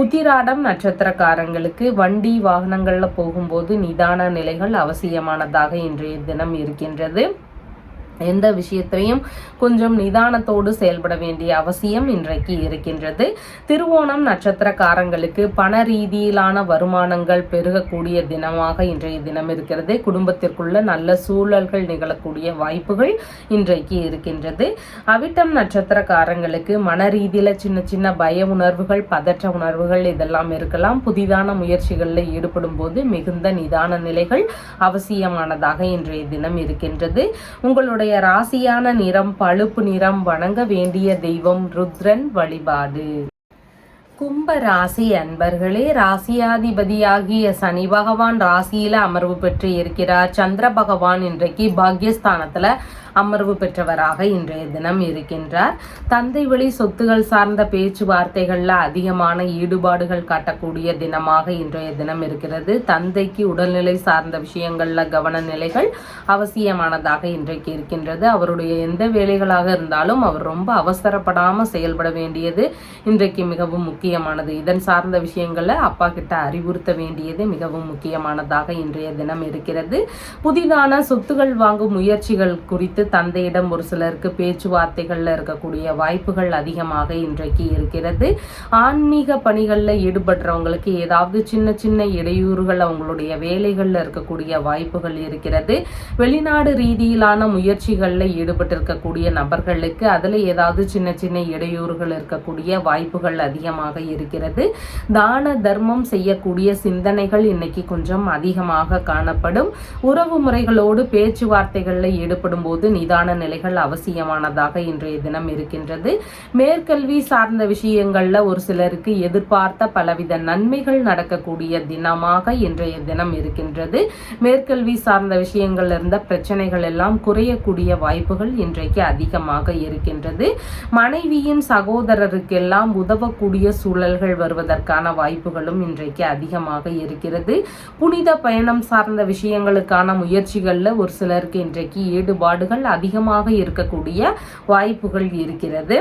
உத்திராடம் நட்சத்திரக்காரங்களுக்கு வண்டி வாகனங்கள்ல போகும்போது நிதான நிலைகள் அவசியமானதாக இன்றைய தினம் இருக்கின்றது. எந்த விஷயத்திலையும் கொஞ்சம் நிதானத்தோடு செயல்பட வேண்டிய அவசியம் இன்றைக்கு இருக்கின்றது. திருவோணம் நட்சத்திரக்காரங்களுக்கு பண ரீதியிலான வருமானங்கள் பெருகக்கூடிய தினமாக இன்றைய தினம் இருக்கிறது. குடும்பத்திற்குள்ள நல்ல சூழல்கள் நிகழக்கூடிய வாய்ப்புகள் இன்றைக்கு இருக்கின்றது. அவிட்டம் நட்சத்திரக்காரங்களுக்கு மன ரீதியில சின்ன சின்ன பய உணர்வுகள், பதற்ற உணர்வுகள் இதெல்லாம் இருக்கலாம். புதிதான முயற்சிகளில் ஈடுபடும் போது மிகுந்த நிதான நிலைகள் அவசியமானதாக இன்றைய தினம் இருக்கின்றது. உங்களுடைய ராசியான நிறம் பழுப்பு நிறம். வணங்க வேண்டிய தெய்வம் ருத்ரன் வழிபாடு. கும்ப ராசி அன்பர்களே, ராசியாதிபதியாகிய சனி பகவான் ராசியில அமர்வு பெற்று இருக்கிறார். சந்திர பகவான் இன்றைக்கு பாக்யஸ்தானத்துல அமர்வு பெற்றவராக இன்றைய தினம் இருக்கின்றார். தந்தை வழி சொத்துகள் சார்ந்த பேச்சுவார்த்தைகள்ல அதிகமான ஈடுபாடுகள் காட்டக்கூடிய தினமாக இன்றைய தினம் இருக்கிறது. தந்தைக்கு உடல்நிலை சார்ந்த விஷயங்கள்ல கவன நிலைகள் அவசியமானதாக இன்றைக்கு இருக்கின்றது. அவருடைய எந்த வேலைகளாக இருந்தாலும் அவர் ரொம்ப அவசரப்படாம செயல்பட வேண்டியது இன்றைக்கு மிகவும் முக்கியமானது. இதன் சார்ந்த விஷயங்கள்ல அப்பா கிட்ட அறிவுறுத்த வேண்டியது மிகவும் முக்கியமானதாக இன்றைய தினம் இருக்கிறது. புதிதான சொத்துகள் வாங்கும் முயற்சிகள் குறித்து தந்தையிடம் ஒரு சிலருக்கு பேச்சுவார்த்தைகள்ல இருக்கக்கூடிய வாய்ப்புகள் அதிகமாக இன்றைக்கு இருக்கிறது. ஆன்மீக பணிகள்ல ஈடுபடுறவங்களுக்கு ஏதாவது சின்ன சின்ன இடையூறுகள் அவங்களுடைய வேலைகள்ல இருக்கக்கூடிய வாய்ப்புகள் இருக்கிறது. வெளிநாடு ரீதியிலான முயற்சிகள்ல ஈடுபட்டு இருக்கக்கூடிய நபர்களுக்கு அதுல ஏதாவது சின்ன சின்ன இடையூறுகள் இருக்கக்கூடிய வாய்ப்புகள் அதிகமாக இருக்கிறது. தான தர்மம் செய்யக்கூடிய சிந்தனைகள் இன்னைக்கு கொஞ்சம் அதிகமாக காணப்படும். உறவு முறைகளோடு பேச்சுவார்த்தைகள்ல ஈடுபடும் போது நிதான நிலைகள் அவசியமானதாக இன்றைய தினம் இருக்கின்றது. மேற்கல்வி சார்ந்த விஷயங்கள்ல ஒரு சிலருக்கு எதிர்பார்த்த பலவித நன்மைகள் நடக்கக்கூடிய தினமாக இன்றைய தினம் இருக்கின்றது. மேற்கல்வி சார்ந்த விஷயங்கள்ல இருந்த பிரச்சனைகள் எல்லாம் குறையக்கூடிய வாய்ப்புகள் இன்றைக்கு அதிகமாக இருக்கின்றது. மனைவியின் சகோதரருக்கெல்லாம் உதவக்கூடிய சூழல்கள் வருவதற்கான வாய்ப்புகளும் இன்றைக்கு அதிகமாக இருக்கிறது. புனித பயணம் சார்ந்த விஷயங்களுக்கான முயற்சிகள்ல ஒரு சிலருக்கு இன்றைக்கு ஈடுபாடுகள் அதிகமாக இருக்கக்கூடிய வாய்ப்புகள் இருக்கிறது.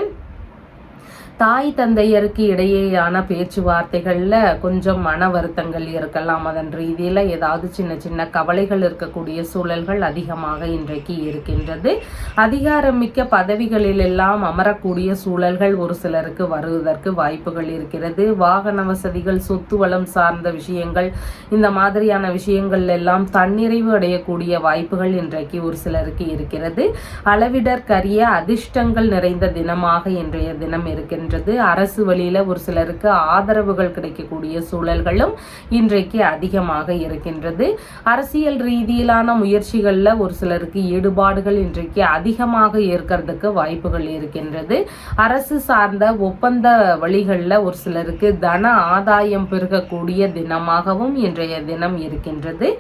தாய் தந்தையருக்கு இடையேயான பேச்சுவார்த்தைகளில் கொஞ்சம் மன வருத்தங்கள் இருக்கலாம். அதன் ரீதியில் ஏதாவது சின்ன சின்ன கவலைகள் இருக்கக்கூடிய சூழல்கள் அதிகமாக இன்றைக்கு இருக்கின்றது. அதிகாரமிக்க பதவிகளில் எல்லாம் அமரக்கூடிய சூழல்கள் ஒரு சிலருக்கு வருவதற்கு வாய்ப்புகள் இருக்கிறது. வாகன வசதிகள், சொத்து வளம் சார்ந்த விஷயங்கள், இந்த மாதிரியான விஷயங்கள் எல்லாம் தன்னிறைவு அடையக்கூடிய வாய்ப்புகள் இன்றைக்கு ஒரு சிலருக்கு இருக்கிறது. அளவிடற்கரிய அதிர்ஷ்டங்கள் நிறைந்த தினமாக இன்றைய தினம் இருக்கின்றது. அரசு வழியில ஒரு சிலருக்கு ஆதரவுகள் கிடைக்கக்கூடிய சூழல்களும் இன்றைக்கு அதிகமாக இருக்கின்றது. அரசியல் ரீதியிலான முயற்சிகள்ல ஒரு சிலருக்கு ஈடுபாடுகள் இன்றைக்கு அதிகமாக இருக்கிறதுக்கு வாய்ப்புகள் இருக்கின்றது. அரசு சார்ந்த ஒப்பந்த வழிகளில் ஒரு சிலருக்கு தன ஆதாயம் பெருகக்கூடிய தினமாகவும் இன்றைய தினம் இருக்கின்றது.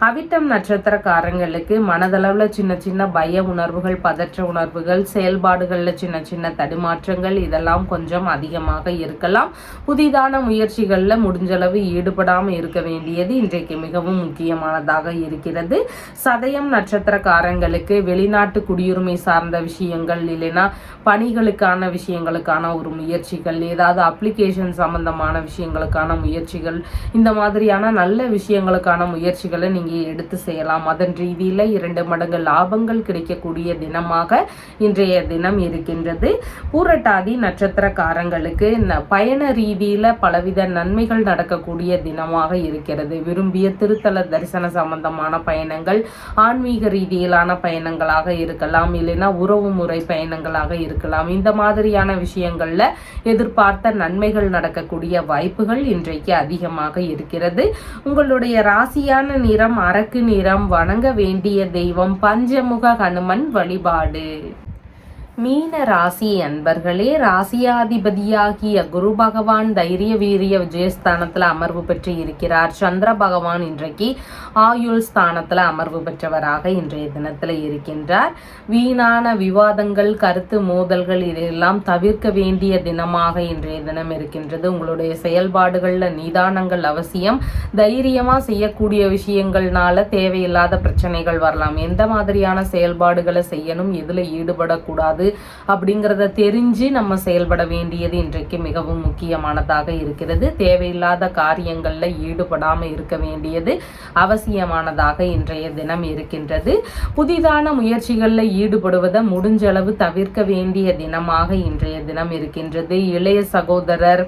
அவிட்டம் நட்சத்திரக்காரங்களுக்கு மனதளவில் சின்ன சின்ன பய உணர்வுகள், பதற்ற உணர்வுகள், செயல்பாடுகளில் சின்ன சின்ன தடுமாற்றங்கள் இதெல்லாம் கொஞ்சம் அதிகமாக இருக்கலாம். புதிதான முயற்சிகளில் முடிஞ்சளவு ஈடுபடாமல் இருக்க வேண்டியது இன்றைக்கு மிகவும் முக்கியமானதாக இருக்கிறது. சதயம் நட்சத்திரக்காரங்களுக்கு வெளிநாட்டு குடியுரிமை சார்ந்த விஷயங்கள், இல்லைன்னா பணிகளுக்கான விஷயங்களுக்கான ஒரு முயற்சிகள், ஏதாவது அப்ளிகேஷன் சம்பந்தமான விஷயங்களுக்கான முயற்சிகள், இந்த மாதிரியான நல்ல விஷயங்களுக்கான முயற்சிகளை நீங்கள் எடுத்து செய்யலாம். அதன் ரீதியில் 2 மடங்கு லாபங்கள் கிடைக்கக்கூடிய தினமாக இன்றைய தினம் இருக்கின்றது. பூரட்டாதி நட்சத்திரக்காரங்களுக்கு பயண ரீதியில பலவித நன்மைகள் நடக்கக்கூடிய தினமாக இருக்கிறது. விரும்பிய திருத்தல தரிசன சம்பந்தமான பயணங்கள், ஆன்மீக ரீதியிலான பயணங்களாக இருக்கலாம், இல்லைன்னா உறவு முறை பயணங்களாக இருக்கலாம். இந்த மாதிரியான விஷயங்கள்ல எதிர்பார்த்த நன்மைகள் நடக்கக்கூடிய வாய்ப்புகள் இன்றைக்கு அதிகமாக இருக்கிறது. உங்களுடைய ராசியான நிறம் அரக்கு நிறம். வணங்க வேண்டிய தெய்வம் பஞ்சமுக ஹனுமன் வழிபாடு. மீன ராசி அன்பர்களே, ராசியாதிபதியாகிய குரு பகவான் தைரிய வீரிய விஜயஸ்தானத்துல அமர்வு பெற்று இருக்கிறார். சந்திர பகவான் இன்றைக்கு ஆயுள் ஸ்தானத்துல அமர்வு பெற்றவராக இன்றைய தினத்துல இருக்கின்றார். வீணான விவாதங்கள், கருத்து மோதல்கள் இதெல்லாம் தவிர்க்க வேண்டிய தினமாக இன்றைய தினம் இருக்கின்றது. உங்களுடைய செயல்பாடுகள்ல நிதானங்கள் அவசியம். தைரியமா செய்யக்கூடிய விஷயங்கள்னால தேவையில்லாத பிரச்சனைகள் வரலாம். எந்த மாதிரியான செயல்பாடுகளை செய்யணும், எதுல ஈடுபடக்கூடாது அப்படிங்கிறத தெரிஞ்சு நம்ம செயல்பட வேண்டியது இன்றைக்கு மிகவும் முக்கியமானதாக இருக்கிறது. தேவையில்லாத காரியங்கள்ல ஈடுபடாம இருக்க வேண்டியது அவசியமானதாக இன்றைய தினம் இருக்கின்றது. புதிதான முயற்சிகள்ல ஈடுபடுவதை முடிஞ்சளவு தவிர்க்க வேண்டிய தினமாக இன்றைய தினம் இருக்கின்றது. இளைய சகோதரர்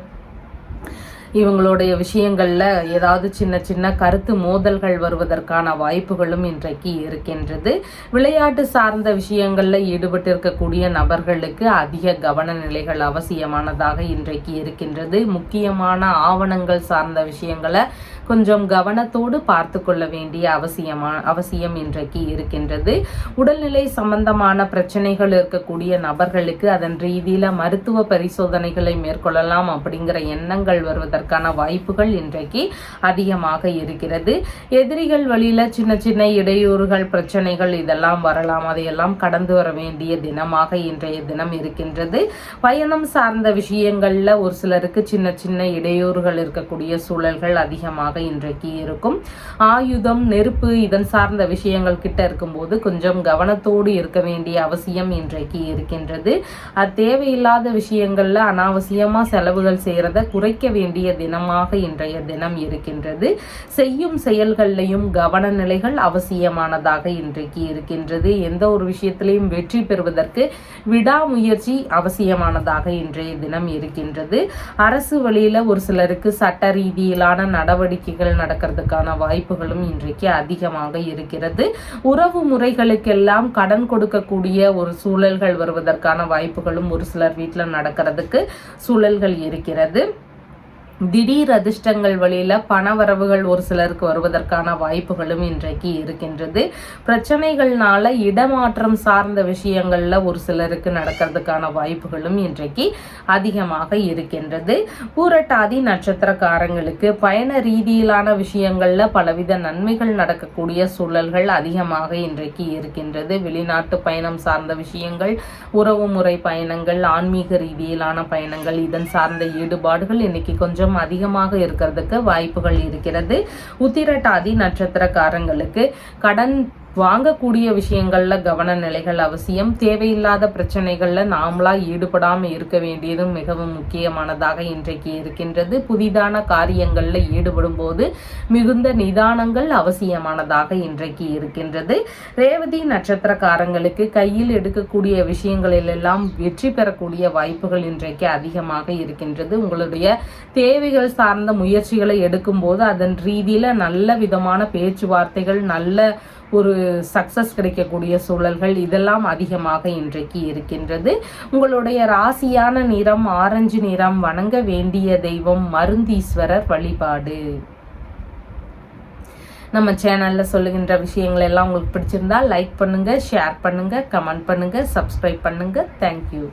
இவங்களுடைய விஷயங்கள்ல ஏதாவது சின்ன சின்ன கருத்து மோதல்கள் வருவதற்கான வாய்ப்புகளும் இன்றைக்கு இருக்கின்றது. விளையாட்டு சார்ந்த விஷயங்கள்ல ஈடுபட்டு இருக்கக்கூடிய நபர்களுக்கு அதிக கவன நிலைகள் அவசியமானதாக இன்றைக்கு இருக்கின்றது. முக்கியமான ஆவணங்கள் சார்ந்த விஷயங்களை கொஞ்சம் கவனத்தோடு பார்த்து கொள்ள வேண்டிய அவசியம் இன்றைக்கு இருக்கின்றது. உடல்நிலை சம்பந்தமான பிரச்சனைகள் இருக்கக்கூடிய நபர்களுக்கு அதன் ரீதியில மருத்துவ பரிசோதனைகளை மேற்கொள்ளலாம் அப்படிங்கிற எண்ணங்கள் வருவதற்கான வாய்ப்புகள் இன்றைக்கு அதிகமாக இருக்கிறது. எதிரிகள் வழியில சின்ன சின்ன இடையூறுகள், பிரச்சனைகள் இதெல்லாம் வரலாம். அதையெல்லாம் கடந்து வர வேண்டிய தினமாக இன்றைய தினம் இருக்கின்றது. பயணம் சார்ந்த விஷயங்கள்ல ஒரு சிலருக்கு சின்ன சின்ன இடையூறுகள் இருக்கக்கூடிய சூழல்கள் அதிகமாக இன்றைக்கு இருக்கும். ஆயுதம், நெருப்பு இதன் சார்ந்த விஷயங்கள் கிட்ட இருக்கும்போது கொஞ்சம் கவனத்தோடு இருக்க வேண்டிய அவசியம் இன்றைக்கு இருக்கின்றது. தேவையில்லாத விஷயங்கள்ல அனாவசியமா செலவுகள் செய்யறத குறைக்க வேண்டிய தினமாக இன்றைய தினம் இருக்கின்றது. செய்யும் செயல்கள்லையும் கவன நிலைகள் அவசியமானதாக இன்றைக்கு இருக்கின்றது. எந்த ஒரு விஷயத்திலையும் வெற்றி பெறுவதற்கு விடாமுயற்சி அவசியமானதாக இன்றைய தினம் இருக்கின்றது. அரசு வழியில ஒரு சிலருக்கு சட்ட ரீதியிலான நடவடிக்கைகள் நடக்கிறதுக்கான வாய்ப்புகளும் இன்றைக்கு அதிகமாக இருக்கிறது. உறவு முறைகளுக்கெல்லாம் கடன் கொடுக்கக்கூடிய ஒரு சூழல்கள் வருவதற்கான வாய்ப்புகளும் ஒரு சிலர் வீட்டில் நடக்கிறதுக்கு சூழல்கள் இருக்கிறது. திடீர் அதிர்ஷ்டங்கள் வழியில பண வரவுகள் ஒரு சிலருக்கு வருவதற்கான வாய்ப்புகளும் இன்றைக்கு இருக்கின்றது. பிரச்சனைகள்னால இடமாற்றம் சார்ந்த விஷயங்கள்ல ஒரு சிலருக்கு நடக்கிறதுக்கான வாய்ப்புகளும் இன்றைக்கு அதிகமாக இருக்கின்றது. பூரட்டாதி நட்சத்திரக்காரங்களுக்கு பயண ரீதியிலான விஷயங்கள்ல பலவித நன்மைகள் நடக்கக்கூடிய சூழல்கள் அதிகமாக இன்றைக்கு இருக்கின்றது. வெளிநாட்டு பயணம் சார்ந்த விஷயங்கள், உறவு முறை பயணங்கள், ஆன்மீக ரீதியிலான பயணங்கள் இதன் சார்ந்த ஈடுபாடுகள் இன்னைக்கு கொஞ்சம் அதிகமாக இருக்கிறதுக்கு வாய்ப்புகள் இருக்கிறது. உத்திரட்டாதி நட்சத்திரக்காரங்களுக்கு கடன் வாங்கக்கூடிய விஷயங்கள்ல கவன நிலைகள் அவசியம். தேவையில்லாத பிரச்சனைகள்ல நாமளா ஈடுபடாம இருக்க வேண்டியதும் மிகவும் முக்கியமானதாக இன்றைக்கு இருக்கின்றது. புதிதான காரியங்கள்ல ஈடுபடும் போது மிகுந்த நிதானங்கள் அவசியமானதாக இன்றைக்கு இருக்கின்றது. ரேவதி நட்சத்திரக்காரங்களுக்கு கையில் எடுக்கக்கூடிய விஷயங்களிலெல்லாம் வெற்றி பெறக்கூடிய வாய்ப்புகள் இன்றைக்கு அதிகமாக இருக்கின்றது. உங்களுடைய தேவைகள் சார்ந்த முயற்சிகளை எடுக்கும் போது அதன் ரீதியில நல்ல விதமான பேச்சுவார்த்தைகள், நல்ல ஒரு சக்சஸ் கிடைக்கக்கூடிய சூழல்கள் இதெல்லாம் அதிகமாக இன்றைக்கு இருக்கின்றது. உங்களுடைய ராசியான நிறம் ஆரஞ்சு நிறம். வணங்க வேண்டிய தெய்வம் மருந்தீஸ்வரர் வழிபாடு. நம்ம சேனல்ல சொல்லுகின்ற விஷயங்கள் எல்லாம் உங்களுக்கு பிடிச்சிருந்தா லைக் பண்ணுங்க, ஷேர் பண்ணுங்க, கமெண்ட் பண்ணுங்க, சப்ஸ்கிரைப் பண்ணுங்க. தேங்க்யூ.